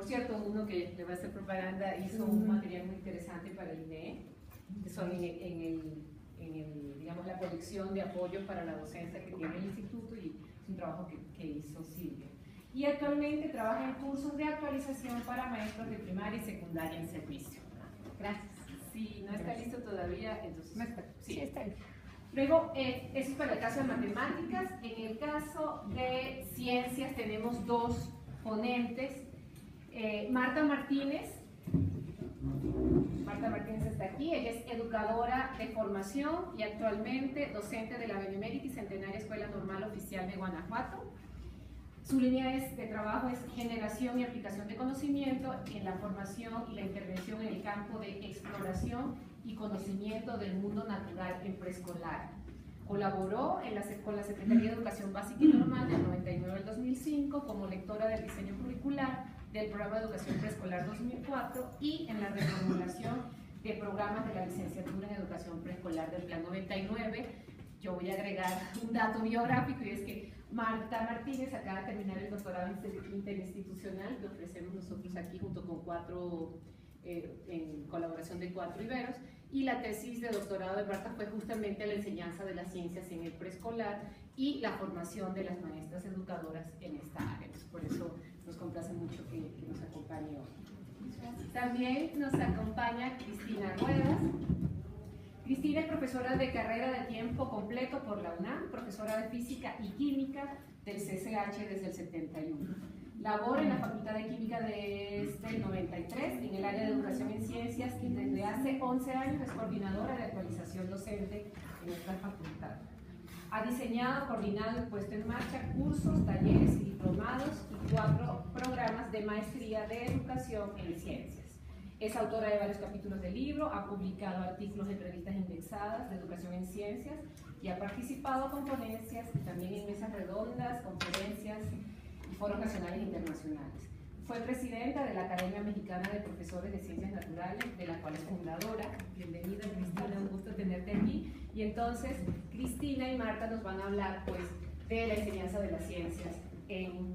Por cierto, uno que le va a hacer propaganda hizo un material muy interesante para el INEE, que son digamos, la colección de apoyo para la docencia que tiene el instituto, y es un trabajo que hizo Silvia. Y actualmente trabaja en cursos de actualización para maestros de primaria y secundaria en servicio. Gracias. Si no está listo todavía, entonces... No está. Sí, está listo. Luego, eso es para el caso de matemáticas. En el caso de ciencias tenemos dos ponentes. Marta Martínez está aquí. Ella es educadora de formación y actualmente docente de la Benemérita y Centenaria Escuela Normal Oficial de Guanajuato. Su línea de trabajo es generación y aplicación de conocimiento en la formación y la intervención en el campo de exploración y conocimiento del mundo natural en preescolar. Colaboró con la Secretaría de Educación Básica y Normal del 99 al 2005 como lectora del diseño curricular del Programa de Educación Preescolar 2004 y en la reformulación de programas de la licenciatura en Educación Preescolar del Plan 99. Yo voy a agregar un dato biográfico, y es que Marta Martínez acaba de terminar el doctorado interinstitucional que ofrecemos nosotros aquí junto con en colaboración de 4 iberos, y la tesis de doctorado de Marta fue justamente la enseñanza de las ciencias en el preescolar y la formación de las maestras educadoras en esta área. Por eso nos complace mucho que nos acompañe hoy. También nos acompaña Cristina Ruedas. Cristina es profesora de carrera de tiempo completo por la UNAM, profesora de Física y Química del CCH desde el 71. Labora en la Facultad de Química desde el 93 en el área de Educación en Ciencias y desde hace 11 años es coordinadora de actualización docente en nuestra facultad. Ha diseñado, coordinado y puesto en marcha cursos, talleres y diplomados y 4 programas de maestría de educación en ciencias. Es autora de varios capítulos del libro, ha publicado artículos de revistas indexadas de educación en ciencias y ha participado con ponencias y también en mesas redondas, conferencias y foros nacionales e internacionales. Fue presidenta de la Academia Mexicana de Profesores de Ciencias Naturales, de la cual es fundadora. Bienvenida, Cristina, un gusto tenerte aquí. Y entonces, Cristina y Marta nos van a hablar pues, de la enseñanza de las ciencias en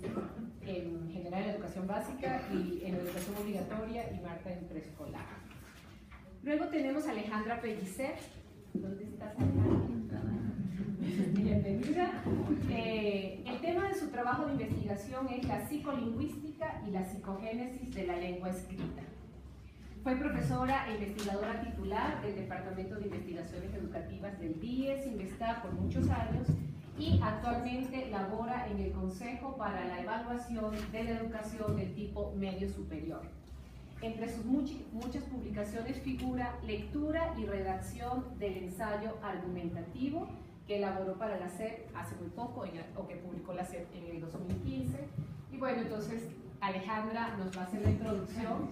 general en educación básica y en educación obligatoria, y Marta en preescolar. Luego tenemos a Alejandra Pellicer. ¿Dónde estás, Alejandra? Bienvenida. El tema de su trabajo de investigación es la psicolingüística y la psicogénesis de la lengua escrita. Fue profesora e investigadora titular del Departamento de Investigaciones Educativas del DIES Investa por muchos años, y actualmente labora en el Consejo para la Evaluación de la Educación del tipo medio superior. Entre sus muchas publicaciones figura lectura y redacción del ensayo argumentativo que elaboró para la SEP hace muy poco, o que publicó la SEP en el 2015. Y bueno, entonces Alejandra nos va a hacer la introducción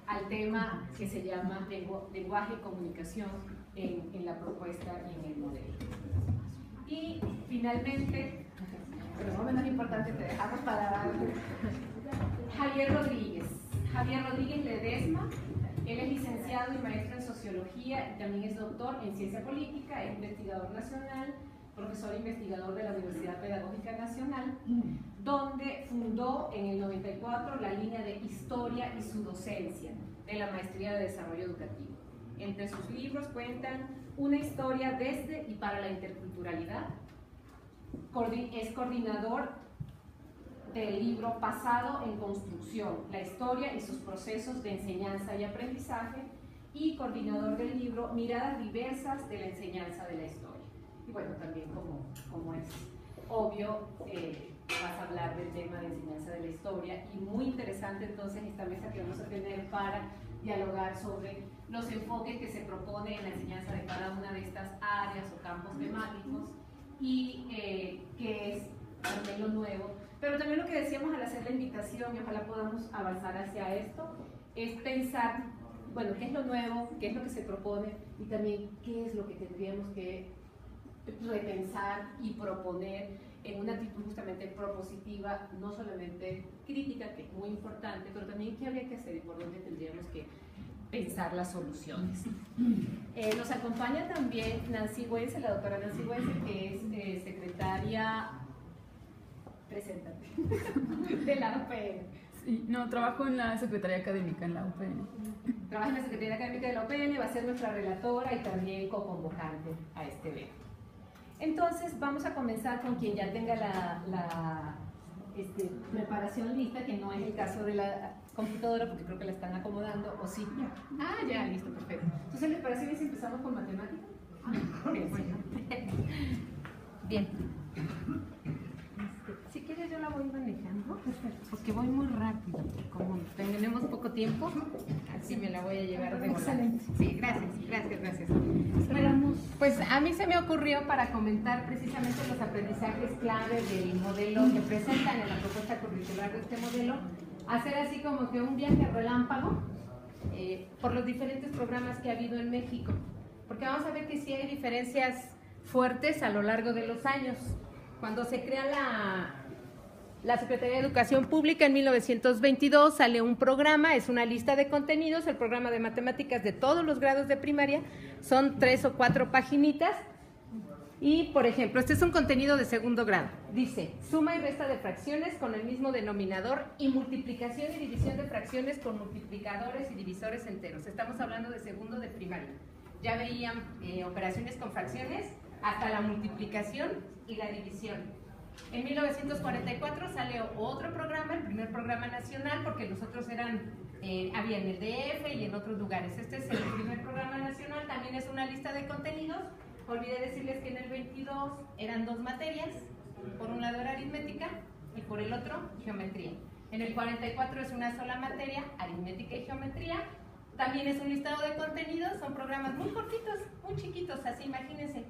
al tema que se llama lenguaje y comunicación en la propuesta y en el modelo. Y finalmente, pero no menos importante, te dejamos para Javier Rodríguez. Javier Rodríguez Ledesma. Él es licenciado y maestro en sociología y también es doctor en ciencia política, es investigador nacional, profesor e investigador de la Universidad Pedagógica Nacional, donde fundó en el 94 la línea de historia y su docencia de la maestría de desarrollo educativo. Entre sus libros cuentan Una historia desde y para la interculturalidad. Es coordinador del libro Pasado en Construcción, la historia y sus procesos de enseñanza y aprendizaje, y coordinador del libro Miradas diversas de la enseñanza de la historia. Y bueno, también como es obvio, vas a hablar del tema de enseñanza de la historia, y muy interesante entonces esta mesa que vamos a tener para dialogar sobre los enfoques que se propone en la enseñanza de cada una de estas áreas o campos temáticos, y qué es también lo nuevo. Pero también lo que decíamos al hacer la invitación, y ojalá podamos avanzar hacia esto, es pensar, bueno, qué es lo nuevo, qué es lo que se propone, y también qué es lo que tendríamos que repensar y proponer en una actitud justamente propositiva, no solamente crítica, que es muy importante, pero también qué habría que hacer y por dónde tendríamos que pensar las soluciones. Nos acompaña también Nancy Wenzel, la doctora Nancy Wenzel, que es secretaria, preséntate, de la UPN. Sí, no, trabajo en la Secretaría Académica, en la UPN. Trabaja en la Secretaría Académica de la UPN, va a ser nuestra relatora y también co-convocante a este evento. Entonces, vamos a comenzar con quien ya tenga la preparación lista, que no es el caso de la computadora, porque creo que la están acomodando, o sí. Ya, listo, perfecto. Entonces, ¿les parece bien si empezamos con matemáticas? Bueno. Bien. Si quieres yo la voy manejando, porque voy muy rápido. Como tenemos poco tiempo, así me la voy a llevar de volada. Sí, gracias. Bueno, pues a mí se me ocurrió, para comentar precisamente los aprendizajes clave del modelo que presentan en la propuesta curricular de este modelo, hacer así como que un viaje relámpago por los diferentes programas que ha habido en México, porque vamos a ver que sí hay diferencias fuertes a lo largo de los años. Cuando se crea la Secretaría de Educación Pública en 1922, sale un programa, es una lista de contenidos, el programa de matemáticas de todos los grados de primaria, son 3 o 4 paginitas, y por ejemplo, este es un contenido de segundo grado, dice, suma y resta de fracciones con el mismo denominador y multiplicación y división de fracciones con multiplicadores y divisores enteros. Estamos hablando de segundo de primaria. Ya veían operaciones con fracciones, hasta la multiplicación y la división. En 1944 sale otro programa, el primer programa nacional, porque los otros había en el DF y en otros lugares. Este es el primer programa nacional, también es una lista de contenidos. Olvidé decirles que en el 22 eran 2 materias, por un lado era aritmética y por el otro geometría. En el 44 es una sola materia, aritmética y geometría. También es un listado de contenidos, son programas muy cortitos, muy chiquitos, así imagínense.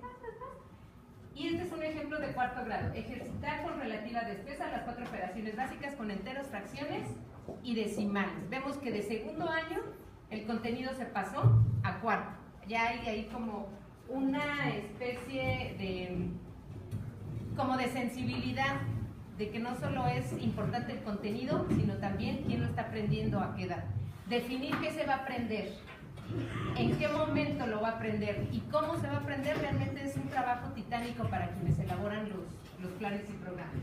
Y este es un ejemplo de cuarto grado. Ejercitar con relativa destreza las 4 operaciones básicas con enteros, fracciones y decimales. Vemos que de segundo año el contenido se pasó a cuarto. Ya hay ahí como una especie de sensibilidad de que no solo es importante el contenido, sino también quién lo está aprendiendo, a qué edad. Definir qué se va a aprender, en qué momento lo va a aprender y cómo se va a aprender realmente es un trabajo titánico para quienes elaboran los planes y programas.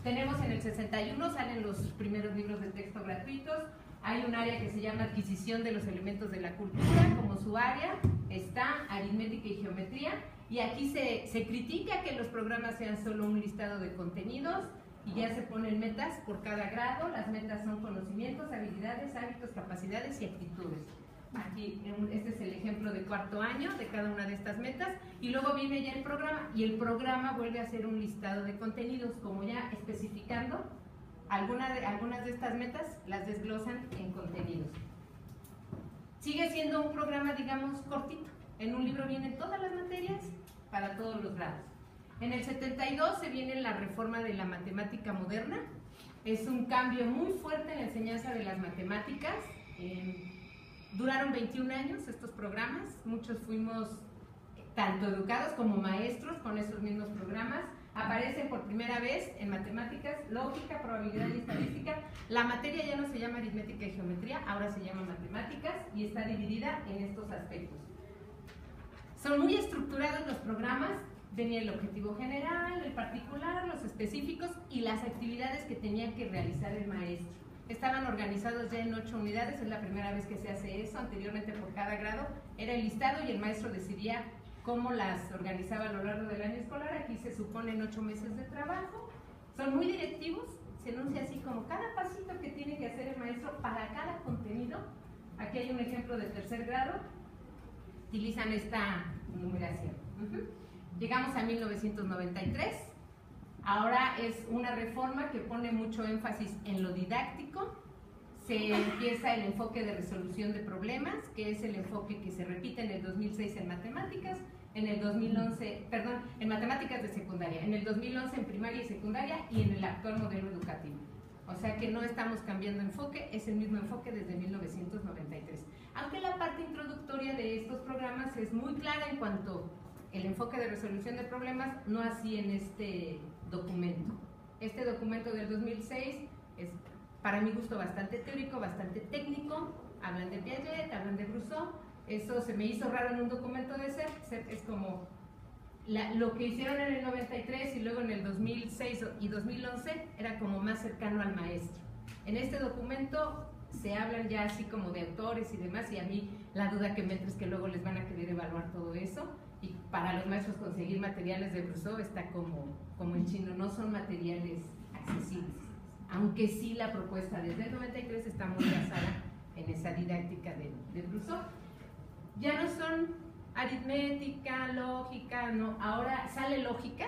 Tenemos en el 61, salen los primeros libros de texto gratuitos, hay un área que se llama adquisición de los elementos de la cultura, como su área está aritmética y geometría, y aquí se critica que los programas sean solo un listado de contenidos, y ya se ponen metas por cada grado. Las metas son conocimientos, habilidades, hábitos, capacidades y actitudes. Aquí, este es el ejemplo de cuarto año de cada una de estas metas, y luego viene ya el programa, y el programa vuelve a ser un listado de contenidos, como ya especificando algunas de estas metas, las desglosan en contenidos. Sigue siendo un programa, digamos, cortito. En un libro vienen todas las materias para todos los grados. En el 72 se viene la reforma de la matemática moderna. Es un cambio muy fuerte en la enseñanza de las matemáticas. Duraron 21 años estos programas. Muchos fuimos tanto educados como maestros con esos mismos programas. Aparecen por primera vez en matemáticas, lógica, probabilidad y estadística. La materia ya no se llama aritmética y geometría, ahora se llama matemáticas y está dividida en estos aspectos. Son muy estructurados los programas. Venía el objetivo general, el particular, los específicos y las actividades que tenía que realizar el maestro. Estaban organizados ya en 8 unidades, es la primera vez que se hace eso. Anteriormente por cada grado era el listado y el maestro decidía cómo las organizaba a lo largo del año escolar. Aquí se suponen 8 meses de trabajo. Son muy directivos, se enuncia así como cada pasito que tiene que hacer el maestro para cada contenido. Aquí hay un ejemplo de tercer grado, utilizan esta numeración. Llegamos a 1993, ahora es una reforma que pone mucho énfasis en lo didáctico. Se empieza el enfoque de resolución de problemas, que es el enfoque que se repite en el 2006 en matemáticas, en el 2011, perdón, en matemáticas de secundaria, en el 2011 en primaria y secundaria y en el actual modelo educativo. O sea que no estamos cambiando enfoque, es el mismo enfoque desde 1993. Aunque la parte introductoria de estos programas es muy clara en cuanto el enfoque de resolución de problemas, no así en este documento. Este documento del 2006 es, para mi gusto, bastante teórico, bastante técnico. Hablan de Piaget, hablan de Rousseau. Eso se me hizo raro en un documento de CEP. CEP es como lo que hicieron en el 93 y luego en el 2006 y 2011 era como más cercano al maestro. En este documento se hablan ya así como de autores y demás, y a mí la duda que me entra es que luego les van a querer evaluar todo eso, y para los maestros conseguir materiales de Brousseau está como en chino, no son materiales accesibles, aunque sí la propuesta desde el 93 está muy basada en esa didáctica de Brousseau. Ya no son aritmética, lógica, no, ahora sale lógica,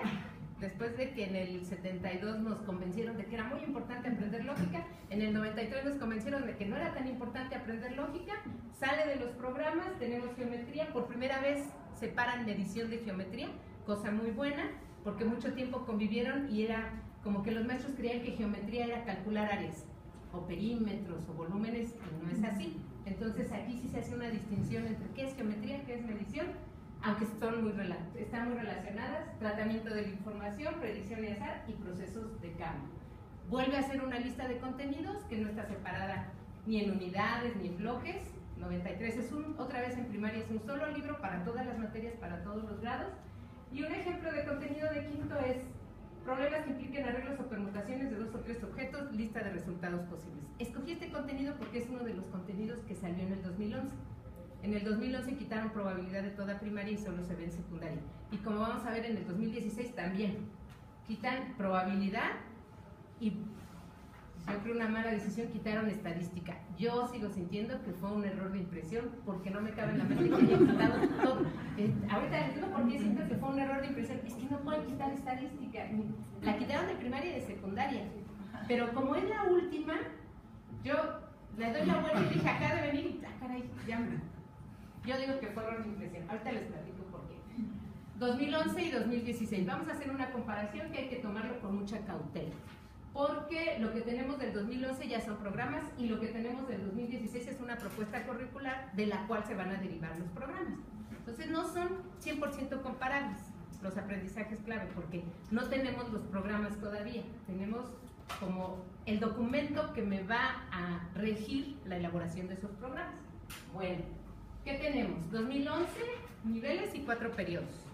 después de que en el 72 nos convencieron de que era muy importante aprender lógica, en el 93 nos convencieron de que no era tan importante aprender lógica, sale de los programas, tenemos geometría, por primera vez separan medición de geometría, cosa muy buena, porque mucho tiempo convivieron y era como que los maestros creían que geometría era calcular áreas, o perímetros, o volúmenes, y no es así. Entonces aquí sí se hace una distinción entre qué es geometría, qué es medición, aunque están muy relacionadas: tratamiento de la información, predicción y azar, y procesos de cambio. Vuelve a ser una lista de contenidos que no está separada ni en unidades ni en bloques. 93 es otra vez en primaria, es un solo libro para todas las materias, para todos los grados. Y un ejemplo de contenido de quinto es problemas que impliquen arreglos o permutaciones de 2 o 3 objetos, lista de resultados posibles. Escogí este contenido porque es uno de los contenidos que salió en el 2011. En el 2011 quitaron probabilidad de toda primaria y solo se ve en secundaria. Y como vamos a ver en el 2016 también, quitan probabilidad y yo creo una mala decisión, quitaron estadística. Yo sigo sintiendo que fue un error de impresión porque no me cabe en la mente que hayan quitado todo. Ahorita les digo por qué siento que fue un error de impresión. Es que no pueden quitar estadística. La quitaron de primaria y de secundaria. Pero como es la última, yo le doy la vuelta y dije, acá de venir, caray, ya me... Yo digo que fue error de impresión. Ahorita les platico por qué. 2011 y 2016. Vamos a hacer una comparación que hay que tomarlo con mucha cautela. Porque lo que tenemos del 2011 ya son programas y lo que tenemos del 2016 es una propuesta curricular de la cual se van a derivar los programas. Entonces no son 100% comparables los aprendizajes clave porque no tenemos los programas todavía. Tenemos como el documento que me va a regir la elaboración de esos programas. Bueno, ¿qué tenemos? 2011, niveles y 4 periodos.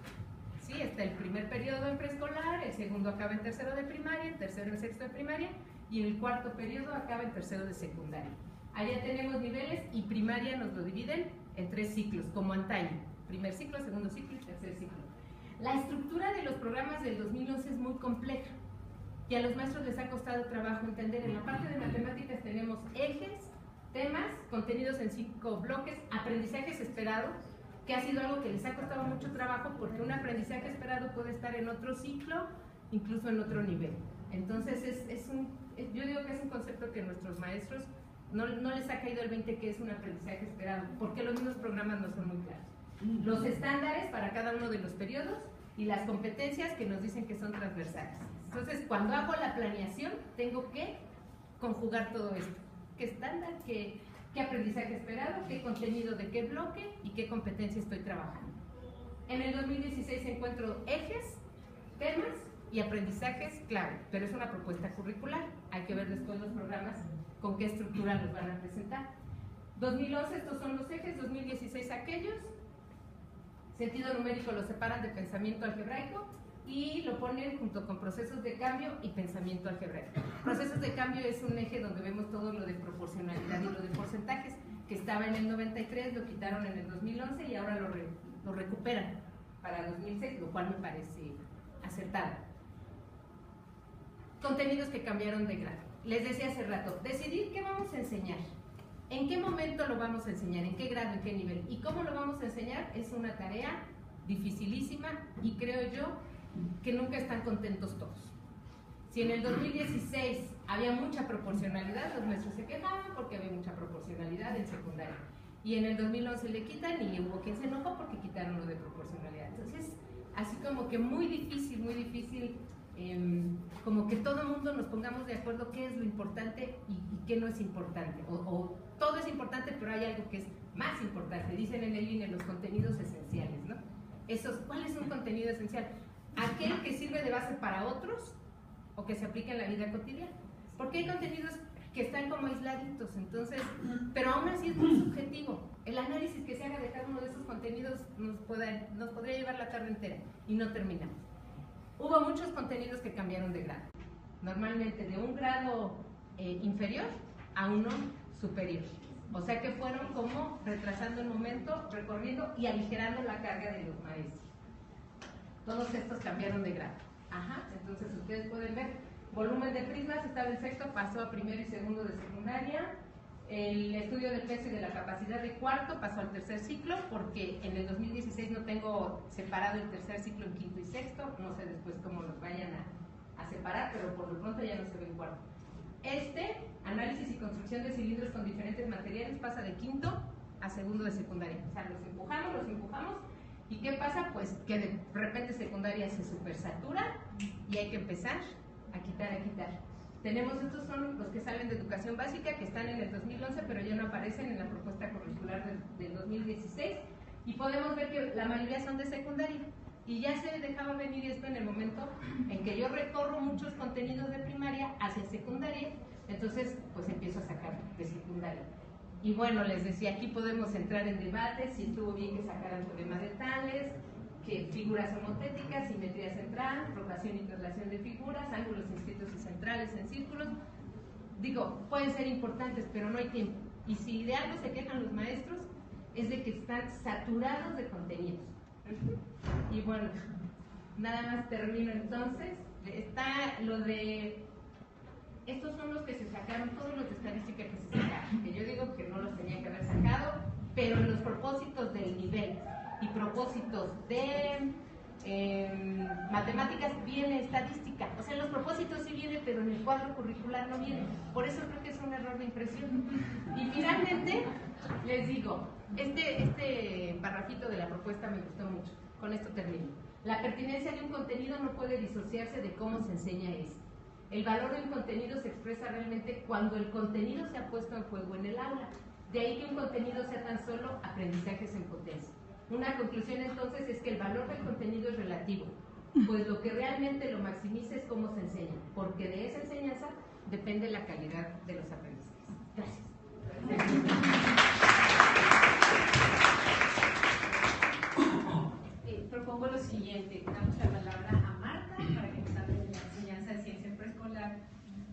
Sí, está el primer periodo en preescolar, el segundo acaba en tercero de primaria, el tercero en sexto de primaria y el cuarto periodo acaba en tercero de secundaria. Allá tenemos niveles y primaria nos lo dividen en 3 ciclos, como antaño. Primer ciclo, segundo ciclo y tercer ciclo. La estructura de los programas del 2011 es muy compleja y a los maestros les ha costado trabajo entender. En la parte de matemáticas tenemos ejes, temas, contenidos en 5 bloques, aprendizajes esperados, que ha sido algo que les ha costado mucho trabajo porque un aprendizaje esperado puede estar en otro ciclo, incluso en otro nivel. Entonces yo digo que es un concepto que nuestros maestros no les ha caído el 20 que es un aprendizaje esperado, porque los mismos programas no son muy claros. Los estándares para cada uno de los periodos y las competencias que nos dicen que son transversales. Entonces cuando hago la planeación tengo que conjugar todo esto. ¿Qué estándar? ¿Qué aprendizaje esperado? ¿Qué contenido de qué bloque? ¿Y qué competencia estoy trabajando? En el 2016 encuentro ejes, temas y aprendizajes clave, pero es una propuesta curricular. Hay que ver después los programas con qué estructura los van a presentar. 2011 estos son los ejes, 2016 aquellos. Sentido numérico lo separan de pensamiento algebraico y lo ponen junto con procesos de cambio y pensamiento algebraico. Procesos de cambio es un eje donde vemos todo lo de proporcionalidad y lo de porcentajes, que estaba en el 93, lo quitaron en el 2011 y ahora lo recuperan para 2006, lo cual me parece acertado. Contenidos que cambiaron de grado. Les decía hace rato, decidir qué vamos a enseñar. ¿En qué momento lo vamos a enseñar? ¿En qué grado? ¿En qué nivel? ¿Y cómo lo vamos a enseñar? Es una tarea dificilísima y creo yo que nunca están contentos todos. Si en el 2016 había mucha proporcionalidad, los maestros se quejaban porque había mucha proporcionalidad en secundaria. Y en el 2011 le quitan y hubo quien se enojó porque quitaron lo de proporcionalidad. Entonces, así como que muy difícil, como que todo el mundo nos pongamos de acuerdo qué es lo importante y qué no es importante. O todo es importante, pero hay algo que es más importante. Dicen en el INE los contenidos esenciales, ¿no? ¿Cuál es un contenido esencial? Aquel que sirve de base para otros o que se aplica en la vida cotidiana. Porque hay contenidos que están como aisladitos, entonces, pero aún así es muy subjetivo. El análisis que se haga de cada uno de esos contenidos nos podría llevar la tarde entera y no terminamos. Hubo muchos contenidos que cambiaron de grado. Normalmente de un grado inferior a uno superior. O sea que fueron como retrasando el momento, recorriendo y aligerando la carga de los maestros. Todos estos cambiaron de grado. Ajá, entonces ustedes pueden ver, volumen de prismas estaba en sexto, pasó a primero y segundo de secundaria. El estudio del peso y de la capacidad de cuarto pasó al tercer ciclo, porque en el 2016 no tengo separado el tercer ciclo en quinto y sexto, no sé después cómo los vayan a separar, pero por lo pronto ya no se ve en cuarto. Análisis y construcción de cilindros con diferentes materiales, pasa de quinto a segundo de secundaria. O sea, los empujamos, ¿y qué pasa? Pues que de repente secundaria se supersatura y hay que empezar a quitar. Tenemos, estos son los que salen de educación básica, que están en el 2011, pero ya no aparecen en la propuesta curricular del 2016, y podemos ver que la mayoría son de secundaria. Y ya se dejaba venir esto en el momento en que yo recorro muchos contenidos de primaria hacia secundaria, entonces pues empiezo a sacar de secundaria. Y bueno, les decía, aquí podemos entrar en debate si estuvo bien que sacaran teorema de Tales, que figuras homotéticas, simetría central, rotación y traslación de figuras, ángulos inscritos y centrales en círculos. Digo, pueden ser importantes, pero no hay tiempo. Y si de algo se quejan los maestros, es de que están saturados de contenidos. Y bueno, nada más termino entonces. Está lo de... Estos son los que se sacaron, todos los de estadística que se sacaron, que yo digo que no los tenían que haber sacado, pero en los propósitos del nivel y propósitos de matemáticas viene estadística. O sea, en los propósitos sí viene, pero en el cuadro curricular no viene. Por eso creo que es un error de impresión. Y finalmente, les digo, este parrafito de la propuesta me gustó mucho. Con esto termino. La pertinencia de un contenido no puede disociarse de cómo se enseña ese. El valor de un contenido se expresa realmente cuando el contenido se ha puesto en juego en el aula. De ahí que un contenido sea tan solo aprendizajes en potencia. Una conclusión entonces es que el valor del contenido es relativo, pues lo que realmente lo maximiza es cómo se enseña, porque de esa enseñanza depende la calidad de los aprendizajes. Gracias. Propongo lo siguiente, damos la palabra a Marta para que nos hable de la enseñanza de ciencia preescolar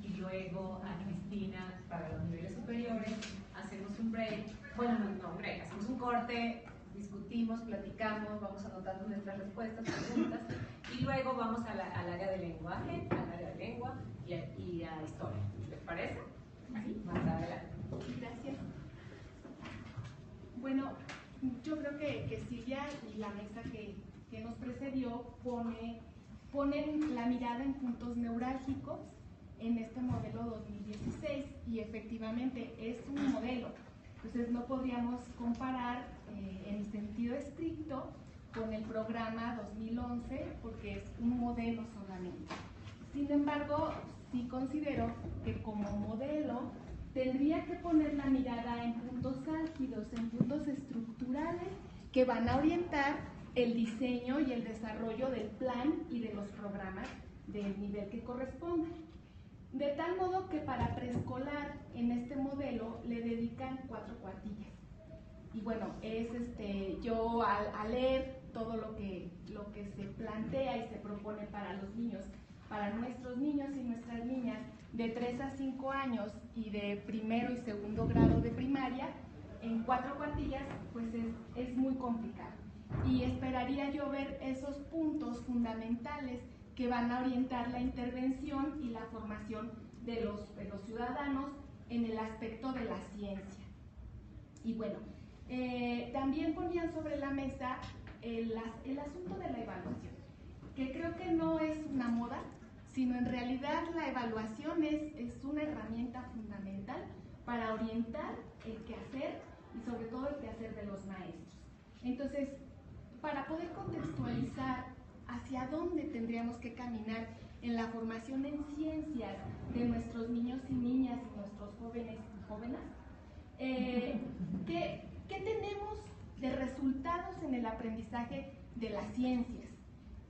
y luego a Cristina para los niveles superiores. Hacemos un break, hacemos un corte, discutimos, platicamos, vamos anotando nuestras respuestas, preguntas, y luego vamos al área de lenguaje, al área de lengua y a historia. ¿Les parece? Sí, más adelante. Gracias. Bueno, yo creo que Silvia y la mesa que nos precedió ponen la mirada en puntos neurálgicos en este modelo 2016, y efectivamente es un modelo. Entonces no podríamos comparar en sentido estricto con el programa 2011 porque es un modelo solamente. Sin embargo, sí considero que como modelo tendría que poner la mirada en puntos álgidos, en puntos estructurales que van a orientar el diseño y el desarrollo del plan y de los programas del nivel que corresponde. De tal modo que para preescolar en este modelo le dedican 4 cuartillas. Y bueno, es yo al leer todo lo que se plantea y se propone para los niños, para nuestros niños y nuestras niñas de 3 a 5 años y de primero y segundo grado de primaria, en 4 cuartillas, pues es muy complicado. Y esperaría yo ver esos puntos fundamentales que van a orientar la intervención y la formación de los ciudadanos en el aspecto de la ciencia. Y bueno, también ponían sobre la mesa el asunto de la evaluación, que creo que no es una moda, sino en realidad la evaluación es una herramienta fundamental para orientar el quehacer y sobre todo el quehacer de los maestros. Entonces, para poder contextualizar hacia dónde tendríamos que caminar en la formación en ciencias de nuestros niños y niñas y nuestros jóvenes y jóvenes, ¿qué tenemos de resultados en el aprendizaje de las ciencias?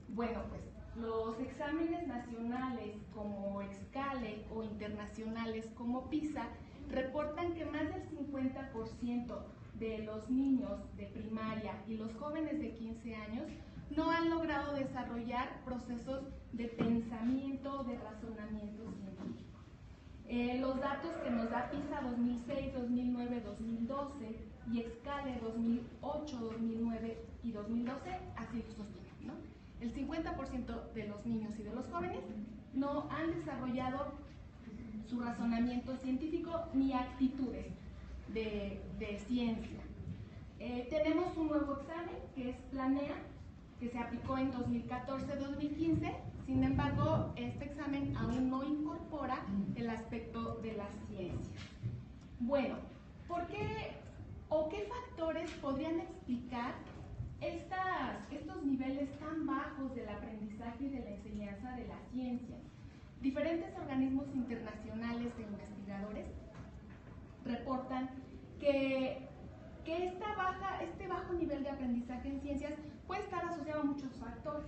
Bueno, pues los exámenes nacionales como Excale o internacionales como PISA reportan que más del 50% de los niños de primaria y los jóvenes de 15 años no han logrado desarrollar procesos de pensamiento, de razonamiento científico. Los datos que nos da PISA 2006, 2009, 2012 y Excale 2008, 2009 y 2012 así lo sostienen, ¿no? El 50% de los niños y de los jóvenes no han desarrollado su razonamiento científico ni actitudes de ciencia. Tenemos un nuevo examen que es Planea, que se aplicó en 2014-2015. Sin embargo, este examen aún no incorpora el aspecto de las ciencias. Bueno, ¿por qué o qué factores podrían explicar estos niveles tan bajos del aprendizaje y de la enseñanza de las ciencias? Diferentes organismos internacionales e investigadores reportan que este bajo nivel de aprendizaje en ciencias puede estar asociado a muchos factores.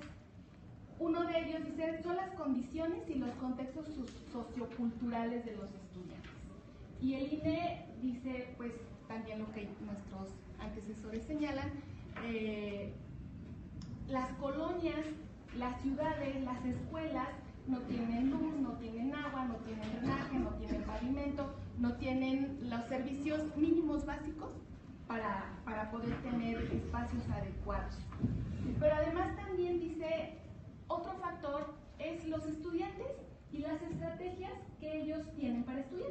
Uno de ellos, dice, son las condiciones y los contextos socioculturales de los estudiantes. Y el INE dice, pues, también lo que nuestros antecesores señalan, las colonias, las ciudades, las escuelas no tienen luz, no tienen agua, no tienen drenaje, no tienen pavimento, no tienen los servicios mínimos básicos para poder tener espacios adecuados. Pero además también dice, otro factor es los estudiantes y las estrategias que ellos tienen para estudiar.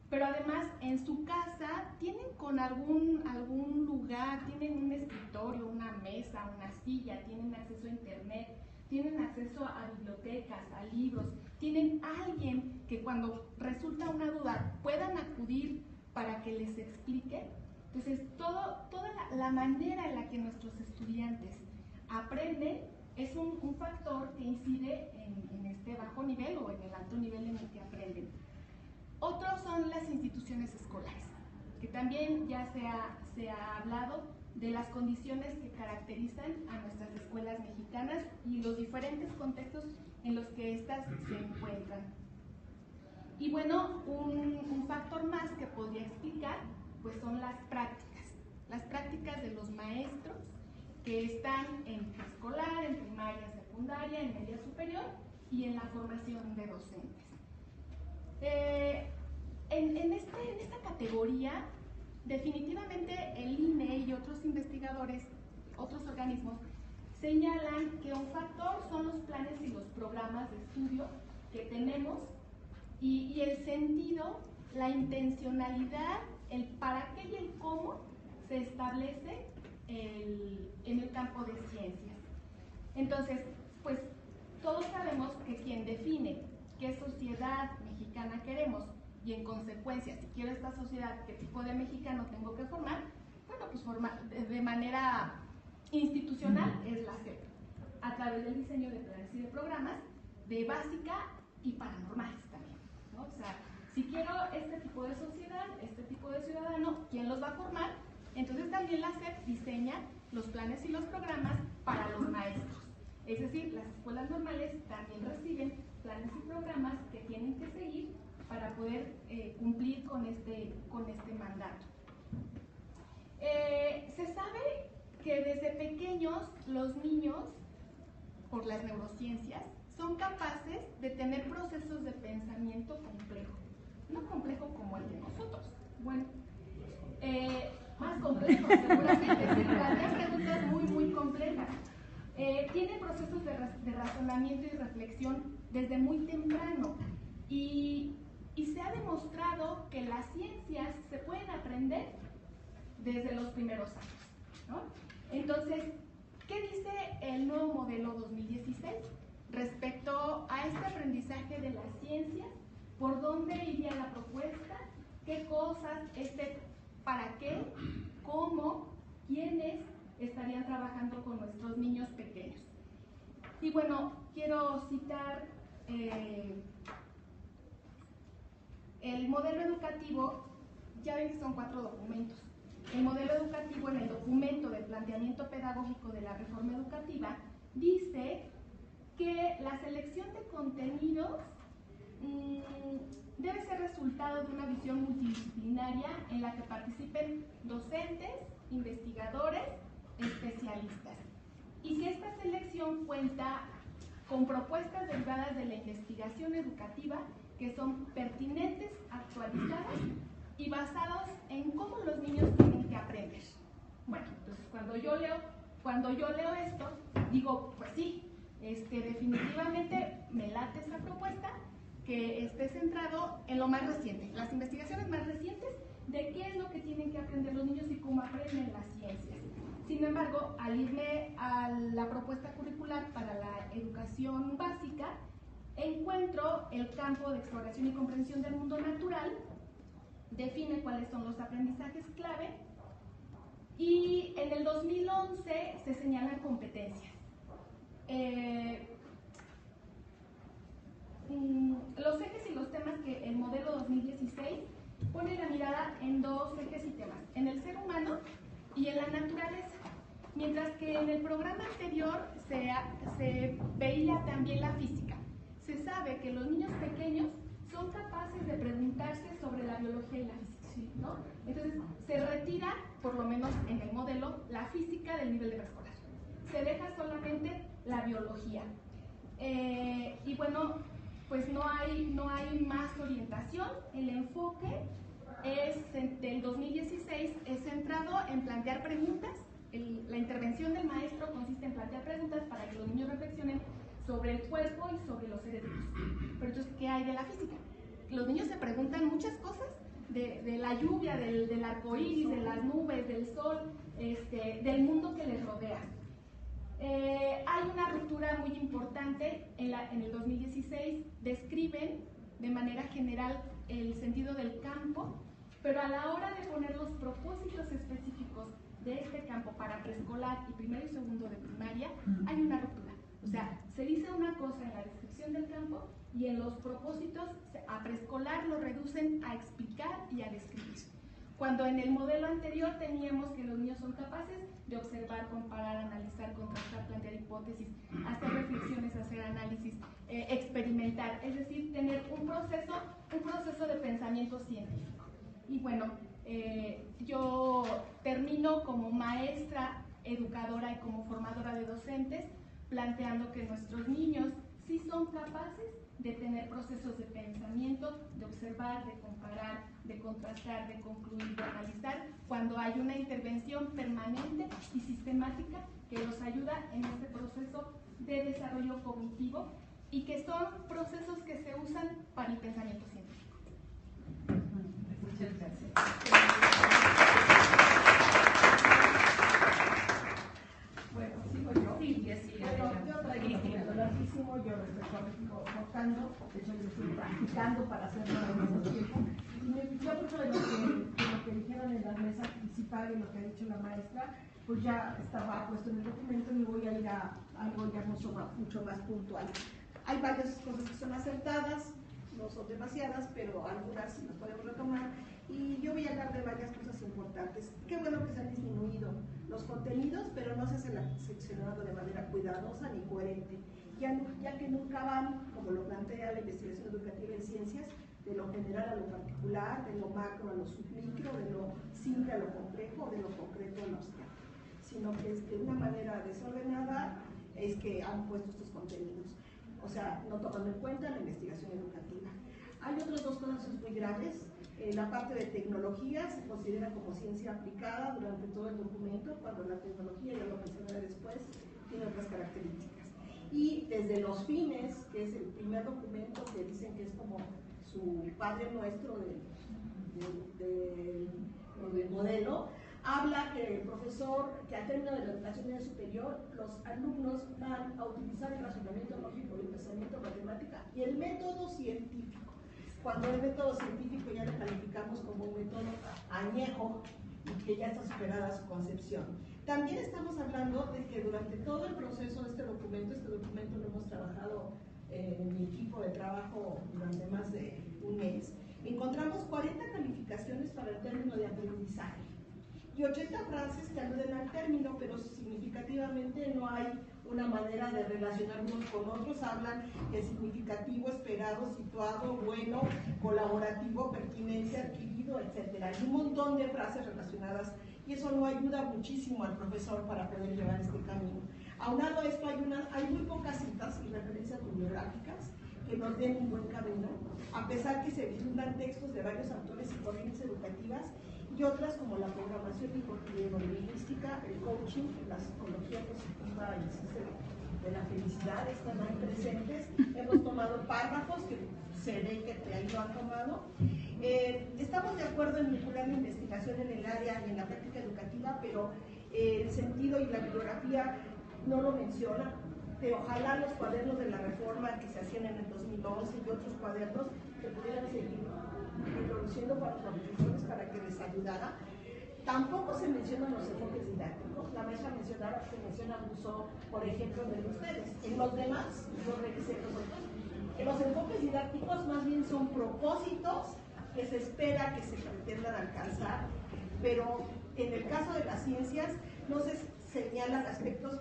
Pero además en su casa tienen con algún lugar, tienen un escritorio, una mesa, una silla, tienen acceso a internet, tienen acceso a bibliotecas, a libros, tienen alguien que cuando resulta una duda puedan acudir para que les explique. Entonces, toda la manera en la que nuestros estudiantes aprenden es un factor que incide en este bajo nivel o en el alto nivel en el que aprenden. Otros son las instituciones escolares, que también ya se ha hablado de las condiciones que caracterizan a nuestras escuelas mexicanas y los diferentes contextos en los que éstas se encuentran. Y bueno, un factor más que podría explicar pues son las prácticas de los maestros que están en preescolar, en primaria, secundaria, en media superior y en la formación de docentes. En esta categoría, definitivamente el INE y otros investigadores, otros organismos, señalan que un factor son los planes y los programas de estudio que tenemos y el sentido, la intencionalidad, el para qué y el cómo se establece en el campo de ciencias. Entonces, pues todos sabemos que quien define qué sociedad mexicana queremos y en consecuencia, si quiero esta sociedad, qué tipo de mexicano tengo que formar, bueno, pues de manera institucional es la SEP, a través del diseño de planes y de programas de básica y paranormales también, ¿no? O sea, si quiero este tipo de sociedad, este tipo de ciudadano, ¿quién los va a formar? Entonces también la SEP diseña los planes y los programas para los maestros. Es decir, las escuelas normales también reciben planes y programas que tienen que seguir para poder cumplir con este mandato. Se sabe que desde pequeños los niños, por las neurociencias, son capaces de tener procesos de pensamiento complejo. No complejo como el de nosotros, bueno, más complejo seguramente, se plantean preguntas muy complejas. Tienen procesos de razonamiento y reflexión desde muy temprano y se ha demostrado que las ciencias se pueden aprender desde los primeros años, ¿no? Entonces, ¿qué dice el nuevo modelo 2016 respecto a este aprendizaje de las ciencias? ¿Por dónde iría la propuesta? ¿Qué cosas? ¿Para qué? ¿Cómo? ¿Quiénes estarían trabajando con nuestros niños pequeños? Y bueno, quiero citar el modelo educativo. Ya ven que son 4 documentos. El modelo educativo, en el documento de planteamiento pedagógico de la reforma educativa, dice que la selección de contenidos debe ser resultado de una visión multidisciplinaria en la que participen docentes, investigadores, especialistas, y que esta selección cuenta con propuestas derivadas de la investigación educativa que son pertinentes, actualizadas y basados en cómo los niños tienen que aprender. Bueno, entonces cuando yo leo esto, digo, pues sí, definitivamente me late esta propuesta que esté centrado en lo más reciente, las investigaciones más recientes de qué es lo que tienen que aprender los niños y cómo aprenden las ciencias. Sin embargo, al irme a la propuesta curricular para la educación básica, encuentro el campo de exploración y comprensión del mundo natural, define cuáles son los aprendizajes clave y en el 2011 se señalan competencias. Los ejes y los temas que el modelo 2016 pone la mirada en dos ejes y temas, en el ser humano y en la naturaleza. Mientras que en el programa anterior se veía también la física. Se sabe que los niños pequeños son capaces de preguntarse sobre la biología y la física, ¿no? Entonces se retira, por lo menos en el modelo, la física del nivel de preescolar. Se deja solamente la biología. Y bueno, pues no hay más orientación. El enfoque del 2016 es centrado en plantear preguntas. La intervención del maestro consiste en plantear preguntas para que los niños reflexionen sobre el cuerpo y sobre los seres vivos. Pero entonces, ¿qué hay de la física? Los niños se preguntan muchas cosas de la lluvia, del arco iris, de las nubes, del sol, del mundo que les rodea. Hay una ruptura muy importante en el 2016, describen de manera general el sentido del campo, pero a la hora de poner los propósitos específicos de este campo para preescolar y primero y segundo de primaria, hay una ruptura. O sea, se dice una cosa en la descripción del campo y en los propósitos a preescolar lo reducen a explicar y a describir. Cuando en el modelo anterior teníamos que los niños son capaces de observar, comparar, analizar, contrastar, plantear hipótesis, hacer reflexiones, hacer análisis, experimentar, es decir, tener un proceso de pensamiento científico. Y bueno, yo termino como maestra, educadora y como formadora de docentes, planteando que nuestros niños sí son capaces de tener procesos de pensamiento, de observar, de comparar, de contrastar, de concluir, de analizar, cuando hay una intervención permanente y sistemática que los ayuda en este proceso de desarrollo cognitivo y que son procesos que se usan para el pensamiento científico. Muchas gracias. Bueno, sigo yo. Sí, así Bueno, yo traigo un poquito larguísimo, yo lo estoy cortando, de hecho yo estoy practicando para hacerlo al mismo tiempo. Yo mucho de lo que dijeron en la mesa principal y lo que ha dicho la maestra, pues ya estaba puesto en el documento y voy a ir a algo ya mucho más puntual. Hay varias cosas que son acertadas, no son demasiadas, pero algunas sí las podemos retomar. Y yo voy a hablar de varias cosas importantes. Qué bueno que se han disminuido los contenidos, pero no se han seccionado de manera cuidadosa ni coherente, ya que nunca van, como lo plantea la investigación educativa en ciencias, de lo general a lo particular, de lo macro a lo submicro, de lo simple a lo complejo, de lo concreto a lo abstracto, sino que es de una manera desordenada es que han puesto estos contenidos, o sea, no tomando en cuenta la investigación educativa. Hay otras dos cosas muy graves. La parte de tecnología se considera como ciencia aplicada durante todo el documento, cuando la tecnología, ya lo mencionaré después, tiene otras características. Y desde los fines, que es el primer documento que dicen que es como su padre nuestro del modelo, habla que el profesor, que al término de la educación media superior, los alumnos van a utilizar el razonamiento lógico, el pensamiento matemática y el método científico. Cuando el método científico ya lo calificamos como un método añejo y que ya está superada su concepción. También estamos hablando de que durante todo el proceso de este documento lo hemos trabajado en mi equipo de trabajo durante más de un mes, encontramos 40 calificaciones para el término de aprendizaje y 80 frases que aluden al término, pero significativamente no hay una manera de relacionar unos con otros. Hablan de significativo, esperado, situado, bueno, colaborativo, pertinente, adquirido, etc. Hay un montón de frases relacionadas y eso no ayuda muchísimo al profesor para poder llevar este camino. Aunado a esto, hay muy pocas citas y referencias bibliográficas que nos den un buen camino, a pesar que se vislumbran textos de varios autores y corrientes educativas y otras como la programación neurolingüística, el coaching, la psicología positiva y el sistema de la felicidad están ahí presentes. Hemos tomado párrafos que se ve que ahí lo han tomado. Estamos de acuerdo en vincular la investigación en el área y en la práctica educativa, pero el sentido y la bibliografía no lo menciona. Ojalá los cuadernos de la reforma que se hacían en el 2011 y otros cuadernos se pudieran seguir introduciendo para los profesores para que les ayudara. Tampoco se mencionan los enfoques didácticos. La maestra mencionaba que se menciona Rousseau, por ejemplo, de ustedes. En los demás, yo revisé los otros. Los enfoques didácticos más bien son propósitos que se espera que se pretendan alcanzar, pero en el caso de las ciencias no se señalan aspectos